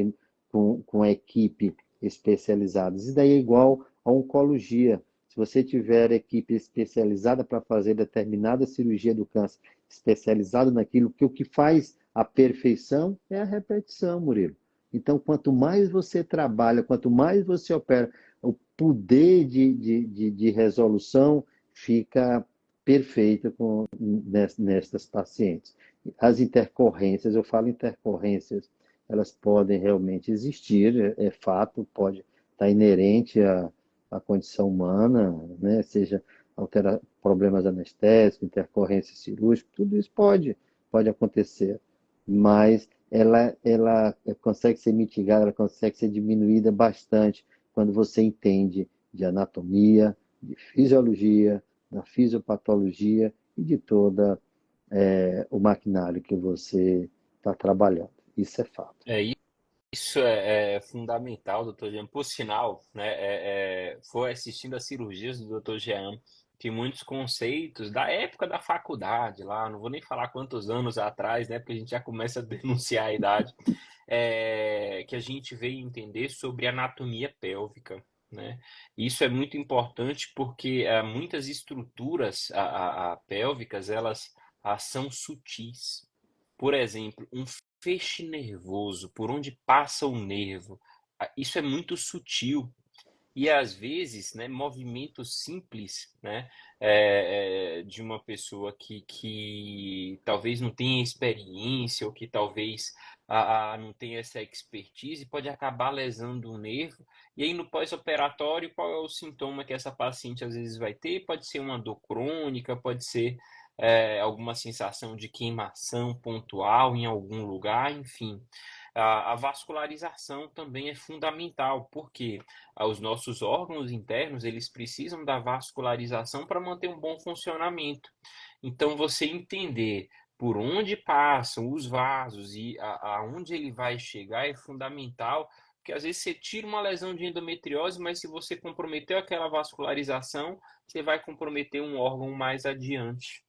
com a equipe especializada. Isso daí é igual a oncologia. Se você tiver equipe especializada para fazer determinada cirurgia do câncer, especializado naquilo, que o que faz a perfeição é a repetição, Murilo. Então, quanto mais você trabalha, quanto mais você opera, o poder de resolução fica perfeito nestas pacientes. As intercorrências, eu falo intercorrências, elas podem realmente existir, é fato, pode estar inerente à condição humana, né? Seja problemas anestésicos, intercorrência cirúrgica, tudo isso pode acontecer, mas ela consegue ser mitigada, ela consegue ser diminuída bastante quando você entende de anatomia, de fisiologia, da fisiopatologia e de toda o maquinário que você está trabalhando. Isso é fato. Isso é fundamental, doutor Jean. Por sinal, né, foi assistindo às cirurgias do doutor Jean, tem muitos conceitos da época da faculdade lá, não vou nem falar quantos anos atrás, né, porque a gente já começa a denunciar a idade, que a gente veio entender sobre anatomia pélvica, né? Isso é muito importante porque muitas estruturas pélvicas, elas são sutis. Por exemplo, um feixe nervoso, por onde passa o nervo, isso é muito sutil. E às vezes, né, movimentos simples, né, de uma pessoa que talvez não tenha experiência ou que talvez não tenha essa expertise, pode acabar lesando o nervo. E aí, no pós-operatório, qual é o sintoma que essa paciente às vezes vai ter? Pode ser uma dor crônica, pode ser alguma sensação de queimação pontual em algum lugar, enfim. A vascularização também é fundamental, porque os nossos órgãos internos, eles precisam da vascularização para manter um bom funcionamento. Então, você entender por onde passam os vasos e aonde ele vai chegar é fundamental, porque às vezes você tira uma lesão de endometriose, mas se você comprometeu aquela vascularização, você vai comprometer um órgão mais adiante,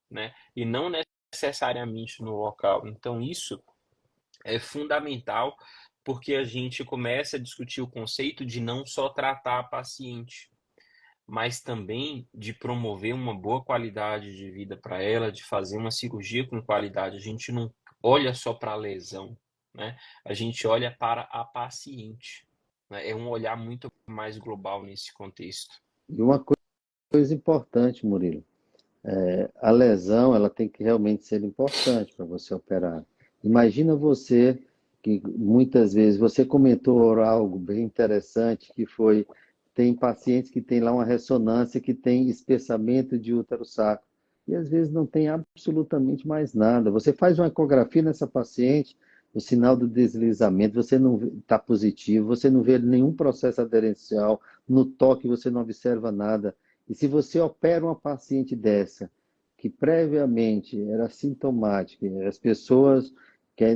né? E não necessariamente no local. Então, isso é fundamental porque a gente começa a discutir o conceito de não só tratar a paciente, mas também de promover uma boa qualidade de vida para ela, de fazer uma cirurgia com qualidade. A gente não olha só para a lesão, né? A gente olha para a paciente, né? É um olhar muito mais global nesse contexto. E uma coisa importante, Murilo, a lesão ela tem que realmente ser importante para você operar. Imagina você que muitas vezes você comentou algo bem interessante que foi tem pacientes que têm lá uma ressonância que tem espessamento de útero sacro e às vezes não tem absolutamente mais nada. Você faz uma ecografia nessa paciente, o sinal do deslizamento, você não está positivo, você não vê nenhum processo aderencial, no toque você não observa nada. E se você opera uma paciente dessa, que previamente era sintomática, as pessoas que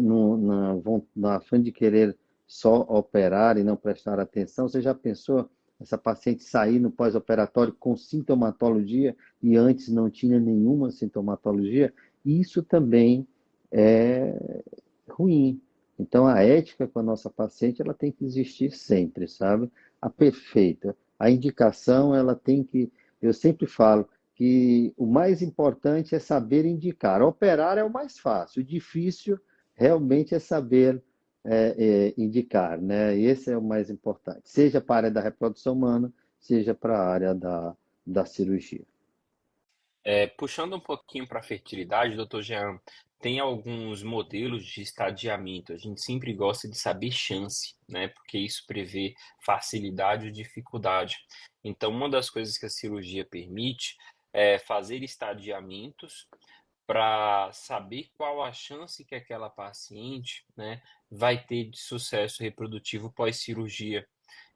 na afã de querer só operar e não prestar atenção, você já pensou essa paciente sair no pós-operatório com sintomatologia e antes não tinha nenhuma sintomatologia? Isso também é ruim. Então, a ética com a nossa paciente, ela tem que existir sempre, sabe? A perfeita. A indicação, ela tem que. Eu sempre falo que o mais importante é saber indicar. Operar é o mais fácil, o difícil realmente é saber indicar, né? Esse é o mais importante, seja para a área da reprodução humana, seja para a área da cirurgia. Puxando um pouquinho para a fertilidade, doutor Jean, tem alguns modelos de estadiamento. A gente sempre gosta de saber chance, né? Porque isso prevê facilidade ou dificuldade. Então, uma das coisas que a cirurgia permite é fazer estadiamentos para saber qual a chance que aquela paciente, né, vai ter de sucesso reprodutivo pós-cirurgia.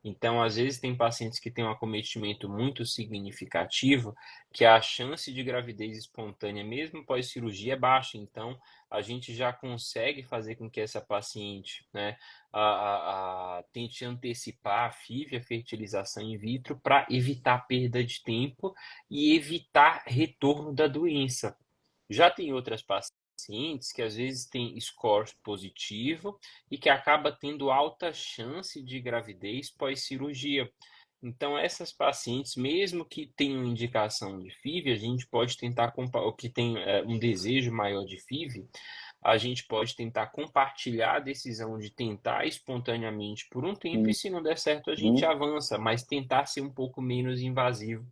Então, às vezes, tem pacientes que têm um acometimento muito significativo, que a chance de gravidez espontânea, mesmo pós-cirurgia, é baixa. Então, a gente já consegue fazer com que essa paciente, né, tente antecipar a FIV, a fertilização in vitro, para evitar perda de tempo e evitar retorno da doença. Já tem outras pacientes que às vezes têm score positivo e que acaba tendo alta chance de gravidez pós-cirurgia. Então, essas pacientes, mesmo que tenham indicação de FIV, a gente pode tentar, ou que tem um desejo maior de FIV, a gente pode tentar compartilhar a decisão de tentar espontaneamente por um tempo e se não der certo a gente Uhum. avança, mas tentar ser um pouco menos invasivo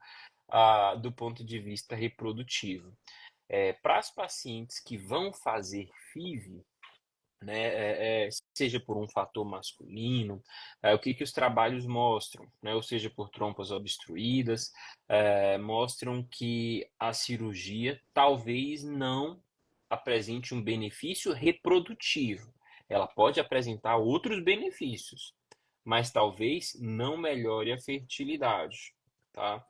do ponto de vista reprodutivo. Para as pacientes que vão fazer FIV, né, seja por um fator masculino, o que, que os trabalhos mostram, né, ou seja, por trompas obstruídas, mostram que a cirurgia talvez não apresente um benefício reprodutivo. Ela pode apresentar outros benefícios, mas talvez não melhore a fertilidade, tá?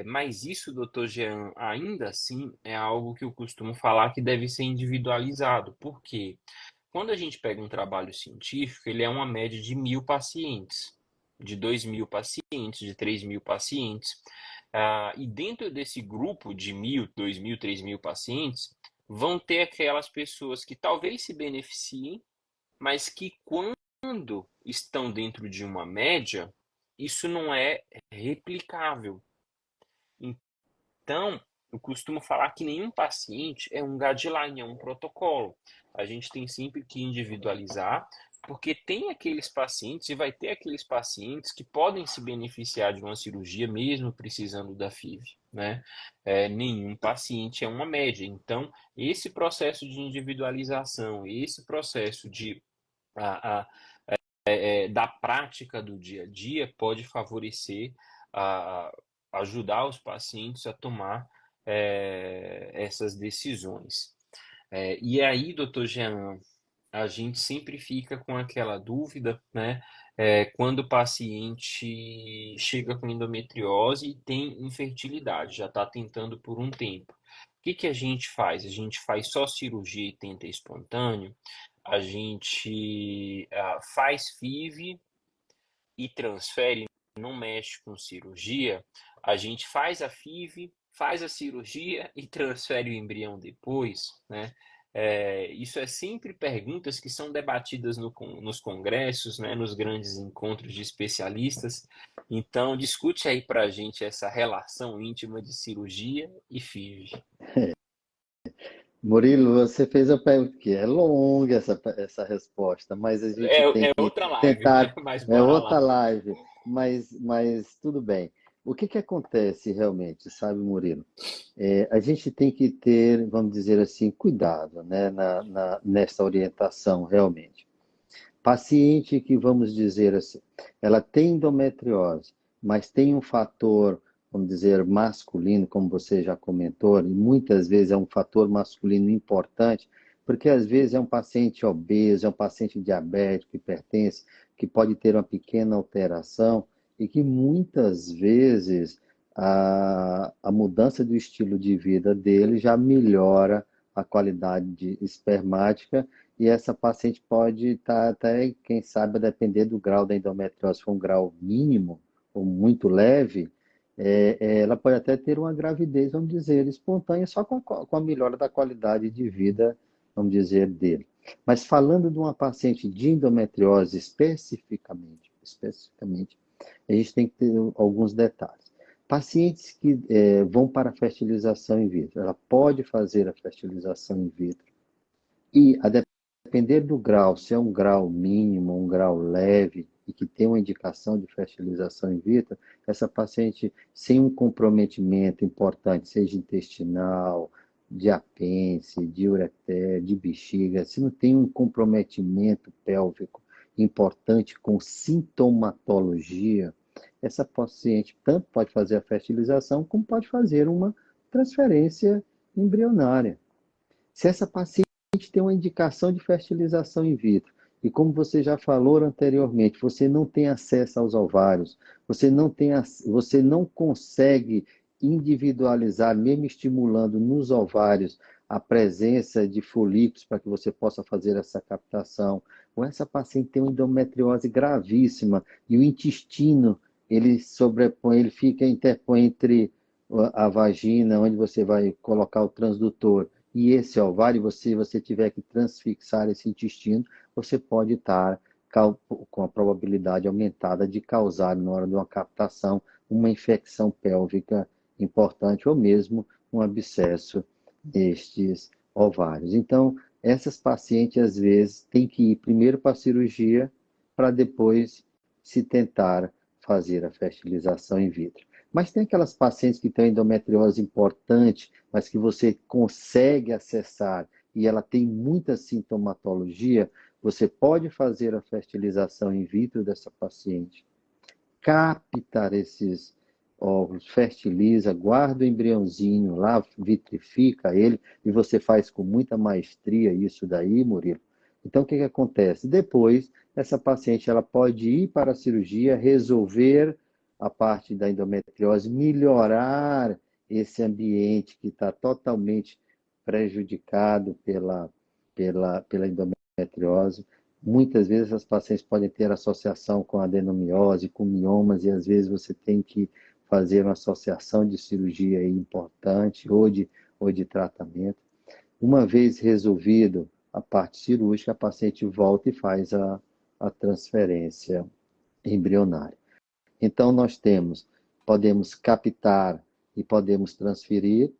Mas isso, doutor Jean, ainda assim é algo que eu costumo falar que deve ser individualizado. Por quê? Quando a gente pega um trabalho científico, ele é uma média de 1.000 pacientes, de 2.000 pacientes, de 3.000 pacientes. E dentro desse grupo de 1.000, 2.000, 3.000 pacientes, vão ter aquelas pessoas que talvez se beneficiem, mas que quando estão dentro de uma média, isso não é replicável. Então, eu costumo falar que nenhum paciente é um guideline, é um protocolo. A gente tem sempre que individualizar, porque tem aqueles pacientes e vai ter aqueles pacientes que podem se beneficiar de uma cirurgia mesmo precisando da FIV, né? Nenhum paciente é uma média. Então, esse processo de individualização, esse processo de a, a, da prática do dia a dia pode favorecer, a, ajudar os pacientes a tomar essas decisões. E aí, doutor Jean, a gente sempre fica com aquela dúvida, né? Quando o paciente chega com endometriose e tem infertilidade, já está tentando por um tempo. O que que a gente faz? A gente faz só cirurgia e tenta espontâneo? A gente faz FIV e transfere, não mexe com cirurgia? A gente faz a FIV, faz a cirurgia e transfere o embrião depois, né? Isso é sempre perguntas que são debatidas nos congressos, né, nos grandes encontros de especialistas. Então, discute aí para a gente essa relação íntima de cirurgia e FIV. Murilo, você fez a pergunta que é longa essa resposta, mas a gente tem É que outra live, tentar, mas é bora outra lá. live, mas tudo bem. O que que acontece realmente, sabe, Murilo? A gente tem que ter, vamos dizer assim, cuidado, né, nessa orientação, realmente. Paciente que, vamos dizer assim, ela tem endometriose, mas tem um fator, vamos dizer, masculino, como você já comentou, e muitas vezes é um fator masculino importante, porque às vezes é um paciente obeso, é um paciente diabético, hipertenso, que pode ter uma pequena alteração e que muitas vezes a mudança do estilo de vida dele já melhora a qualidade espermática e essa paciente pode estar até, quem sabe, a depender do grau da endometriose, se for um grau mínimo ou muito leve, ela pode até ter uma gravidez, vamos dizer, espontânea, só com a melhora da qualidade de vida, vamos dizer, dele. Mas falando de uma paciente de endometriose especificamente, a gente tem que ter alguns detalhes. Pacientes que vão para a fertilização in vitro, ela pode fazer a fertilização in vitro e, a depender do grau, se é um grau mínimo, um grau leve, e que tem uma indicação de fertilização in vitro, essa paciente sem um comprometimento importante, seja intestinal, de apêndice, de ureter, de bexiga, se não tem um comprometimento pélvico importante com sintomatologia, essa paciente tanto pode fazer a fertilização, como pode fazer uma transferência embrionária. Se essa paciente tem uma indicação de fertilização in vitro E como você já falou anteriormente, você não tem acesso aos ovários, você não consegue individualizar, mesmo estimulando nos ovários a presença de folículos para que você possa fazer essa captação. Ou essa paciente tem uma endometriose gravíssima e o intestino ele sobrepõe, ele fica interpõe entre a vagina, onde você vai colocar o transdutor, e esse ovário, se você tiver que transfixar esse intestino, você pode estar com a probabilidade aumentada de causar, na hora de uma captação, uma infecção pélvica importante ou mesmo um abscesso destes ovários. Então, essas pacientes, às vezes, têm que ir primeiro para a cirurgia para depois se tentar fazer a fertilização in vitro. Mas tem aquelas pacientes que têm endometriose importante, mas que você consegue acessar e ela tem muita sintomatologia, você pode fazer a fertilização in vitro dessa paciente, captar esses óvulos, fertiliza, guarda o embriãozinho lá, vitrifica ele, e você faz com muita maestria isso daí, Murilo. Então, o que acontece? Depois, essa paciente ela pode ir para a cirurgia, resolver a parte da endometriose, melhorar esse ambiente que está totalmente prejudicado pela endometriose. Muitas vezes as pacientes podem ter associação com adenomiose, com miomas, e às vezes você tem que fazer uma associação de cirurgia aí importante ou de tratamento. Uma vez resolvido a parte cirúrgica, a paciente volta e faz a transferência embrionária. Então, podemos captar e podemos transferir,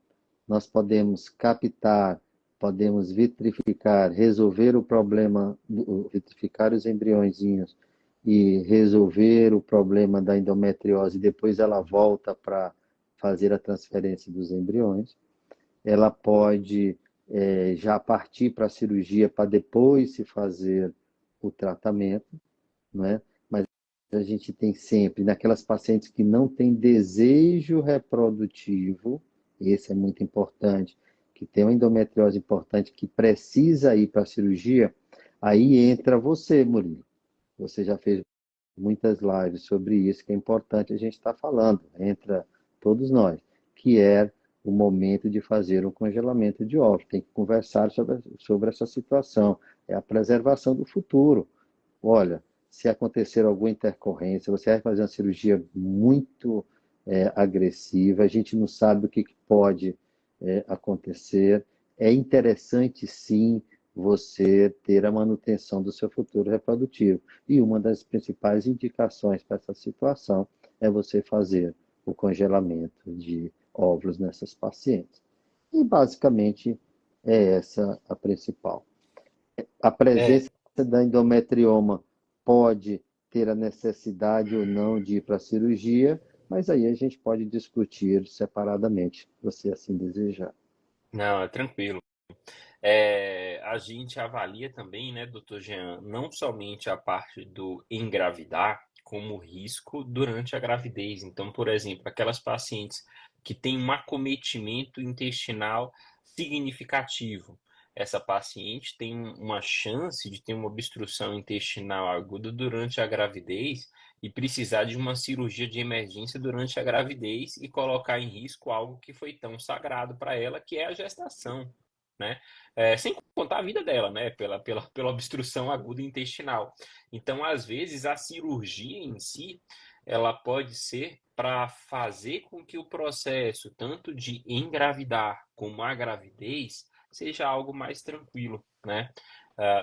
nós podemos captar, podemos vitrificar, resolver o problema, vitrificar os embriõezinhos e resolver o problema da endometriose, depois ela volta para fazer a transferência dos embriões. Ela pode já partir para a cirurgia para depois se fazer o tratamento, não é? Mas a gente tem sempre, naquelas pacientes que não têm desejo reprodutivo, esse é muito importante, que tem uma endometriose importante, que precisa ir para a cirurgia, aí entra você, Murilo. Você já fez muitas lives sobre isso, que é importante a gente estar falando, entra todos nós, que é o momento de fazer um congelamento de óvulos. Tem que conversar sobre essa situação. É a preservação do futuro. Olha, se acontecer alguma intercorrência, você vai fazer uma cirurgia muito agressiva, a gente não sabe o que pode acontecer. É interessante, sim, você ter a manutenção do seu futuro reprodutivo. E uma das principais indicações para essa situação é você fazer o congelamento de óvulos nessas pacientes. E, basicamente, é essa a principal. A É, presença da endometrioma pode ter a necessidade ou não de ir para a cirurgia, mas aí a gente pode discutir separadamente, se você assim desejar. não, é tranquilo. A gente avalia também, né, doutor Jean, não somente a parte do engravidar, como risco durante a gravidez. Então, por exemplo, aquelas pacientes que têm um acometimento intestinal significativo, essa paciente tem uma chance de ter uma obstrução intestinal aguda durante a gravidez e precisar de uma cirurgia de emergência durante a gravidez e colocar em risco algo que foi tão sagrado para ela, que é a gestação, né? Sem contar a vida dela, né? Pela obstrução aguda intestinal. Então, às vezes, a cirurgia em si, ela pode ser para fazer com que o processo, tanto de engravidar como a gravidez, seja algo mais tranquilo, né?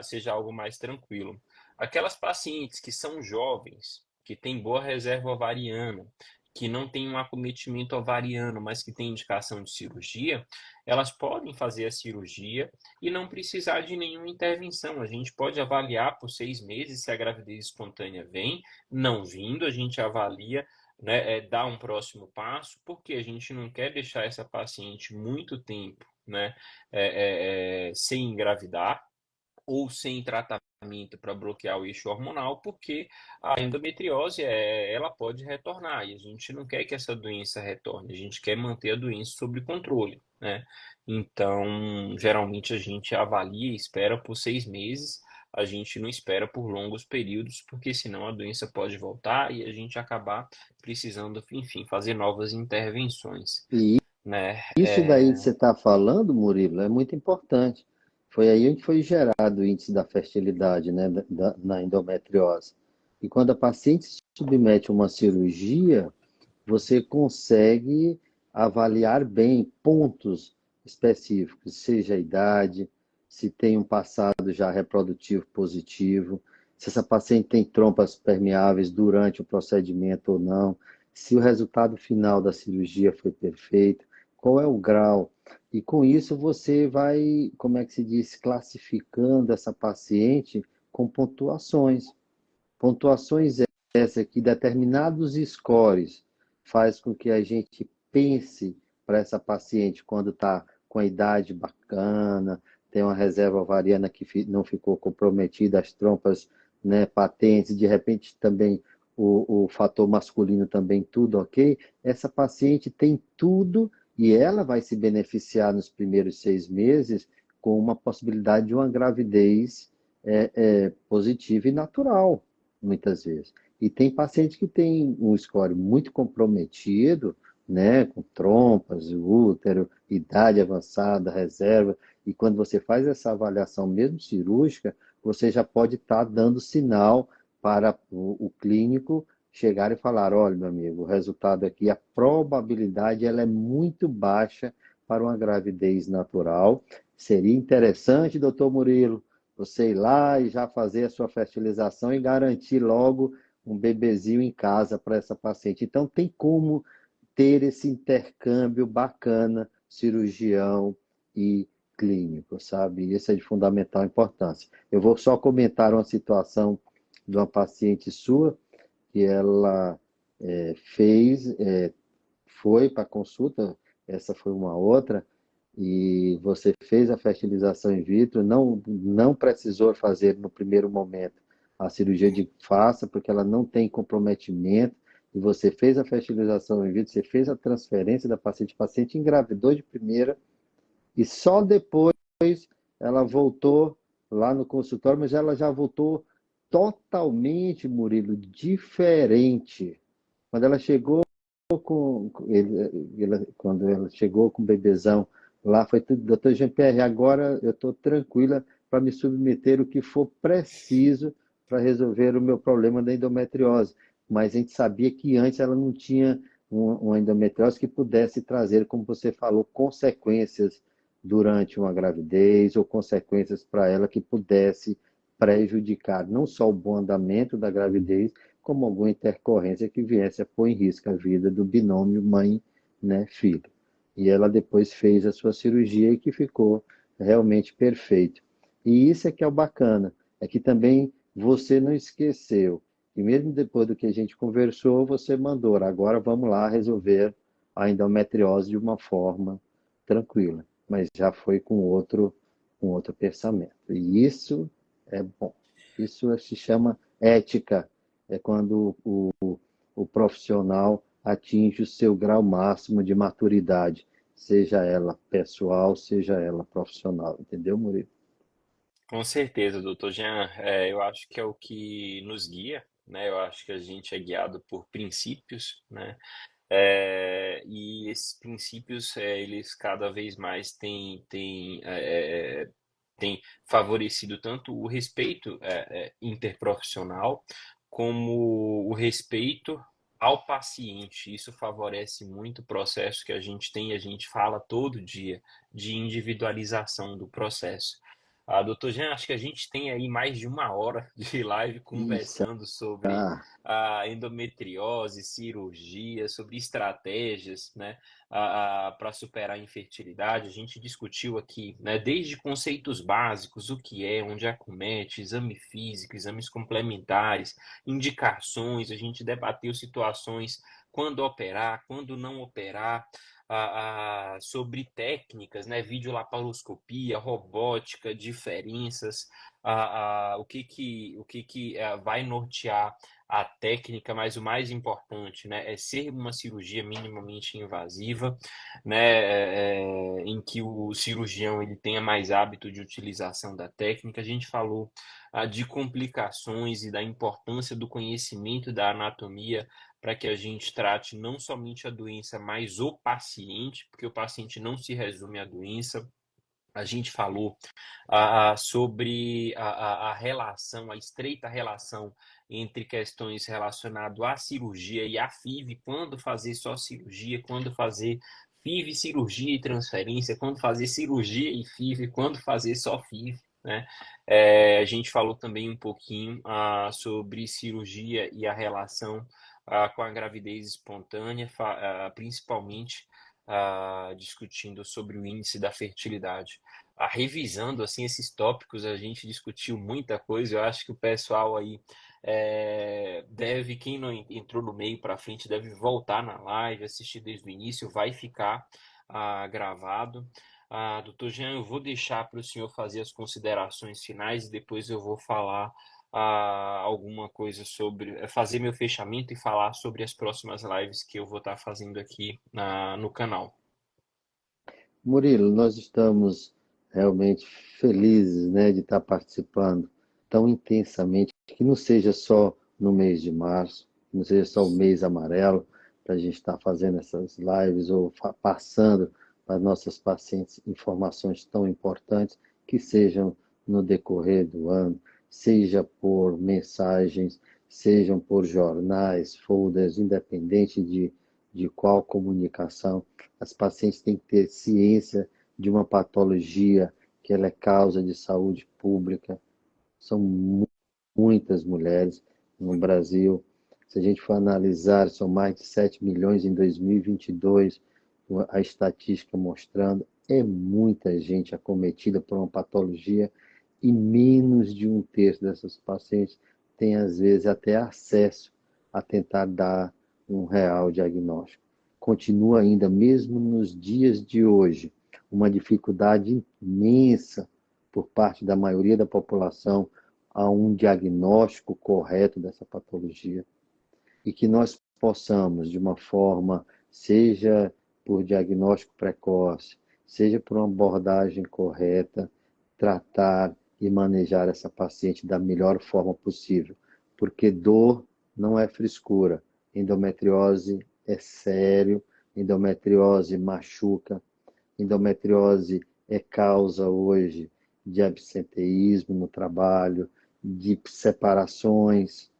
Seja algo mais tranquilo. Aquelas pacientes que são jovens, que têm boa reserva ovariana, que não têm um acometimento ovariano, mas que têm indicação de cirurgia, elas podem fazer a cirurgia e não precisar de nenhuma intervenção. A gente pode avaliar por 6 meses se a gravidez espontânea vem, não vindo, a gente avalia, né, dá um próximo passo, porque a gente não quer deixar essa paciente muito tempo, né, sem engravidar ou sem tratamento para bloquear o eixo hormonal, porque a endometriose ela pode retornar e a gente não quer que essa doença retorne, a gente quer manter a doença sob controle, né? Então, geralmente a gente avalia e espera por 6 meses a gente não espera por longos períodos, porque senão a doença pode voltar e a gente acabar precisando, enfim, fazer novas intervenções, E né? isso daí que você está falando, Murilo, é muito importante. Foi aí onde foi gerado o índice da fertilidade, né, na endometriose. E quando a paciente se submete a uma cirurgia, você consegue avaliar bem pontos específicos, seja a idade, se tem um passado já reprodutivo positivo, se essa paciente tem trompas permeáveis durante o procedimento ou não, se o resultado final da cirurgia foi perfeito, qual é o grau. E com isso você vai, como é que se diz, classificando essa paciente com pontuações. Pontuações essa que determinados scores faz com que a gente pense para essa paciente quando está com a idade bacana, tem uma reserva ovariana que não ficou comprometida, as trompas, né, patentes, de repente também o fator masculino também tudo ok, essa paciente tem tudo e ela vai se beneficiar nos primeiros 6 meses com uma possibilidade de uma gravidez positiva e natural, muitas vezes. E tem paciente que tem um score muito comprometido, né, com trompas, útero, idade avançada, reserva, e quando você faz essa avaliação mesmo cirúrgica, você já pode estar dando sinal para o clínico chegar e falar, olha, meu amigo, o resultado aqui, a probabilidade ela é muito baixa para uma gravidez natural. Seria interessante, doutor Murilo, você ir lá e já fazer a sua fertilização e garantir logo um bebezinho em casa para essa paciente. Então, tem como ter esse intercâmbio bacana, cirurgião e clínico, sabe? Isso é de fundamental importância. Eu vou só comentar uma situação de uma paciente sua, que ela fez, foi para consulta, essa foi uma outra, e você fez a fertilização in vitro, não precisou fazer no primeiro momento a cirurgia de face, porque ela não tem comprometimento, e você fez a fertilização in vitro, você fez a transferência da paciente engravidou de primeira, e só depois ela voltou lá no consultório, mas ela já voltou totalmente, Murilo, diferente. Quando ela chegou quando ela chegou com o bebezão lá, foi tudo, doutor Jean-Pierre, agora eu estou tranquila para me submeter o que for preciso para resolver o meu problema da endometriose. Mas a gente sabia que antes ela não tinha uma endometriose que pudesse trazer, como você falou, consequências durante uma gravidez ou consequências para ela que pudesse prejudicar não só o bom andamento da gravidez, como alguma intercorrência que viesse a pôr em risco a vida do binômio mãe, né, filho. E ela depois fez a sua cirurgia e que ficou realmente perfeito. E isso é que é o bacana, é que também você não esqueceu. E mesmo depois do que a gente conversou, você mandou, agora vamos lá resolver a endometriose de uma forma tranquila, mas já foi com outro pensamento. E isso é bom. Isso se chama ética, é quando o profissional atinge o seu grau máximo de maturidade, seja ela pessoal, seja ela profissional. Entendeu, Murilo? Com certeza, doutor Jean. Eu acho que é o que nos guia, né? Eu acho que a gente é guiado por princípios, né? E esses princípios, eles cada vez mais têm favorecido tanto o respeito interprofissional como o respeito ao paciente. Isso favorece muito o processo que a gente tem, e a gente fala todo dia de individualização do processo. Doutor Jean, acho que a gente tem aí mais de uma hora de live Isso. conversando sobre Ah, a endometriose, cirurgia, sobre estratégias, né, para superar a infertilidade. A gente discutiu aqui, né, desde conceitos básicos, o que é, onde acomete, exame físico, exames complementares, indicações, a gente debateu situações quando operar, quando não operar, sobre técnicas, né, videolaparoscopia, robótica, diferenças, o que vai nortear a técnica, mas o mais importante, né, é ser uma cirurgia minimamente invasiva, né, em que o cirurgião ele tenha mais hábito de utilização da técnica. A gente falou de complicações e da importância do conhecimento da anatomia para que a gente trate não somente a doença, mas o paciente, porque o paciente não se resume à doença. A gente falou sobre a relação, a estreita relação entre questões relacionadas à cirurgia e à FIV, quando fazer só cirurgia, quando fazer FIV, cirurgia e transferência, quando fazer cirurgia e FIV, quando fazer só FIV, né? A gente falou também um pouquinho sobre cirurgia e a relação com a gravidez espontânea, principalmente discutindo sobre o índice da fertilidade. Revisando assim esses tópicos, a gente discutiu muita coisa. Eu acho que o pessoal aí deve, quem não entrou no meio para frente, deve voltar na live, assistir desde o início, vai ficar gravado. Doutor Jean, eu vou deixar para o senhor fazer as considerações finais e depois eu vou falar alguma coisa sobre, fazer meu fechamento e falar sobre as próximas lives que eu vou estar fazendo aqui no canal. Murilo, nós estamos realmente felizes, né, de estar participando tão intensamente, que não seja só no mês de março, que não seja só o mês amarelo, para a gente estar fazendo essas lives ou passando para as nossas pacientes informações tão importantes que sejam no decorrer do ano, seja por mensagens, sejam por jornais, folders, independente de qual comunicação. As pacientes têm que ter ciência de uma patologia que ela é causa de saúde pública. São muitas mulheres no Brasil. Se a gente for analisar, são mais de 7 milhões em 2022, a estatística mostrando, é muita gente acometida por uma patologia e menos de um terço dessas pacientes tem, às vezes, até acesso a tentar dar um real diagnóstico. Continua ainda, mesmo nos dias de hoje, uma dificuldade imensa por parte da maioria da população a um diagnóstico correto dessa patologia e que nós possamos, de uma forma, seja por diagnóstico precoce, seja por uma abordagem correta, tratar e manejar essa paciente da melhor forma possível, porque dor não é frescura, endometriose é sério, endometriose machuca, endometriose é causa hoje de absenteísmo no trabalho, de separações.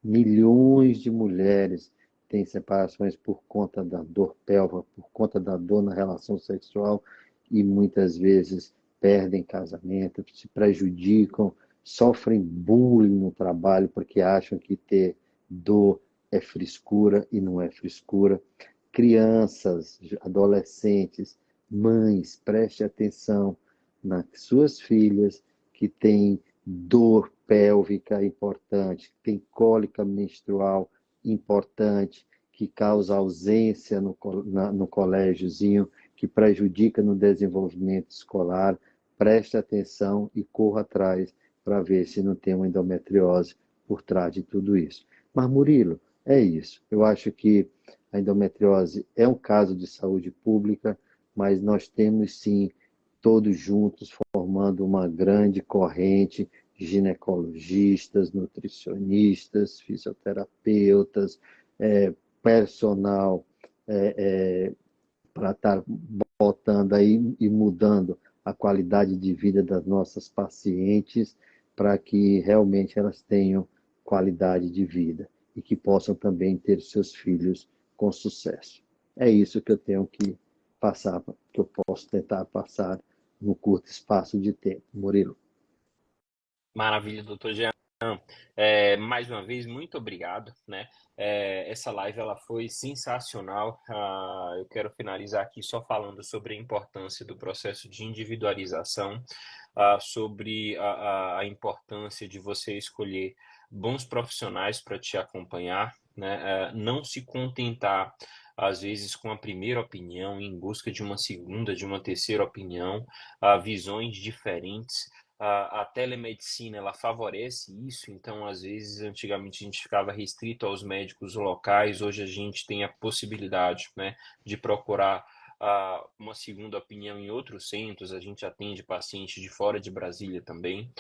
Milhões de mulheres têm separações por conta da dor pélvica, por conta da dor na relação sexual e muitas vezes perdem casamento, se prejudicam, sofrem bullying no trabalho porque acham que ter dor é frescura e não é frescura. Crianças, adolescentes, mães, preste atenção nas suas filhas que têm dor pélvica importante, tem cólica menstrual importante, que causa ausência no colégiozinho, que prejudica no desenvolvimento escolar. Preste atenção e corra atrás para ver se não tem uma endometriose por trás de tudo isso. Mas, Murilo, é isso. Eu acho que a endometriose é um caso de saúde pública, mas nós temos sim, todos juntos, formando uma grande corrente, ginecologistas, nutricionistas, fisioterapeutas, personal para estar botando aí e mudando a qualidade de vida das nossas pacientes para que realmente elas tenham qualidade de vida e que possam também ter seus filhos com sucesso. É isso que eu tenho que passar, que eu posso tentar passar no curto espaço de tempo. Murilo. Maravilha, doutor Jean. Mais uma vez, muito obrigado, né? Essa live ela foi sensacional. Eu quero finalizar aqui só falando sobre a importância do processo de individualização, sobre a importância de você escolher bons profissionais para te acompanhar, né? Não se contentar, às vezes, com a primeira opinião, em busca de uma segunda, de uma terceira opinião, visões diferentes. a telemedicina ela favorece isso, então às vezes antigamente a gente ficava restrito aos médicos locais, hoje a gente tem a possibilidade, né, de procurar uma segunda opinião em outros centros, a gente atende pacientes de fora de Brasília também.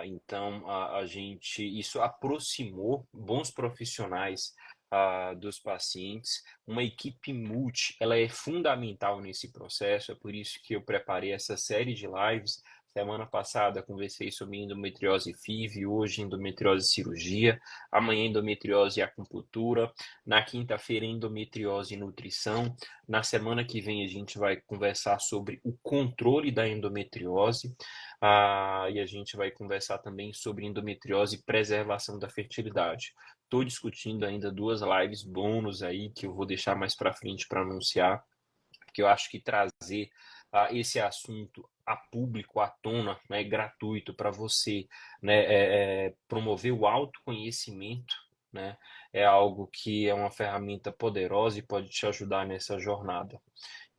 Então a gente isso aproximou bons profissionais dos pacientes. Uma equipe multi, ela é fundamental nesse processo, é por isso que eu preparei essa série de lives. Semana passada conversei sobre endometriose FIV, hoje endometriose cirurgia, amanhã endometriose e acupuntura, na quinta-feira endometriose e nutrição, na semana que vem a gente vai conversar sobre o controle da endometriose, e a gente vai conversar também sobre endometriose e preservação da fertilidade. Estou discutindo ainda duas lives bônus aí que eu vou deixar mais para frente para anunciar, porque eu acho que trazer esse assunto a público, à tona, né, gratuito para você, né, promover o autoconhecimento, né, é algo que é uma ferramenta poderosa e pode te ajudar nessa jornada.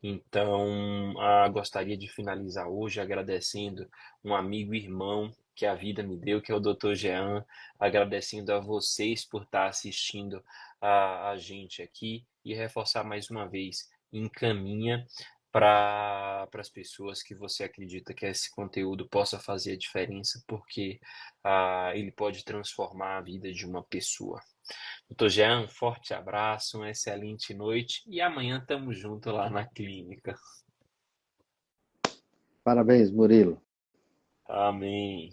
Então, gostaria de finalizar hoje agradecendo um amigo e irmão que a vida me deu, que é o Dr. Jean, agradecendo a vocês por estar assistindo a gente aqui e reforçar mais uma vez, encaminha para as pessoas que você acredita que esse conteúdo possa fazer a diferença, porque ele pode transformar a vida de uma pessoa. Doutor Jean, um forte abraço, uma excelente noite e amanhã estamos juntos lá na clínica. Parabéns, Murilo. Amém.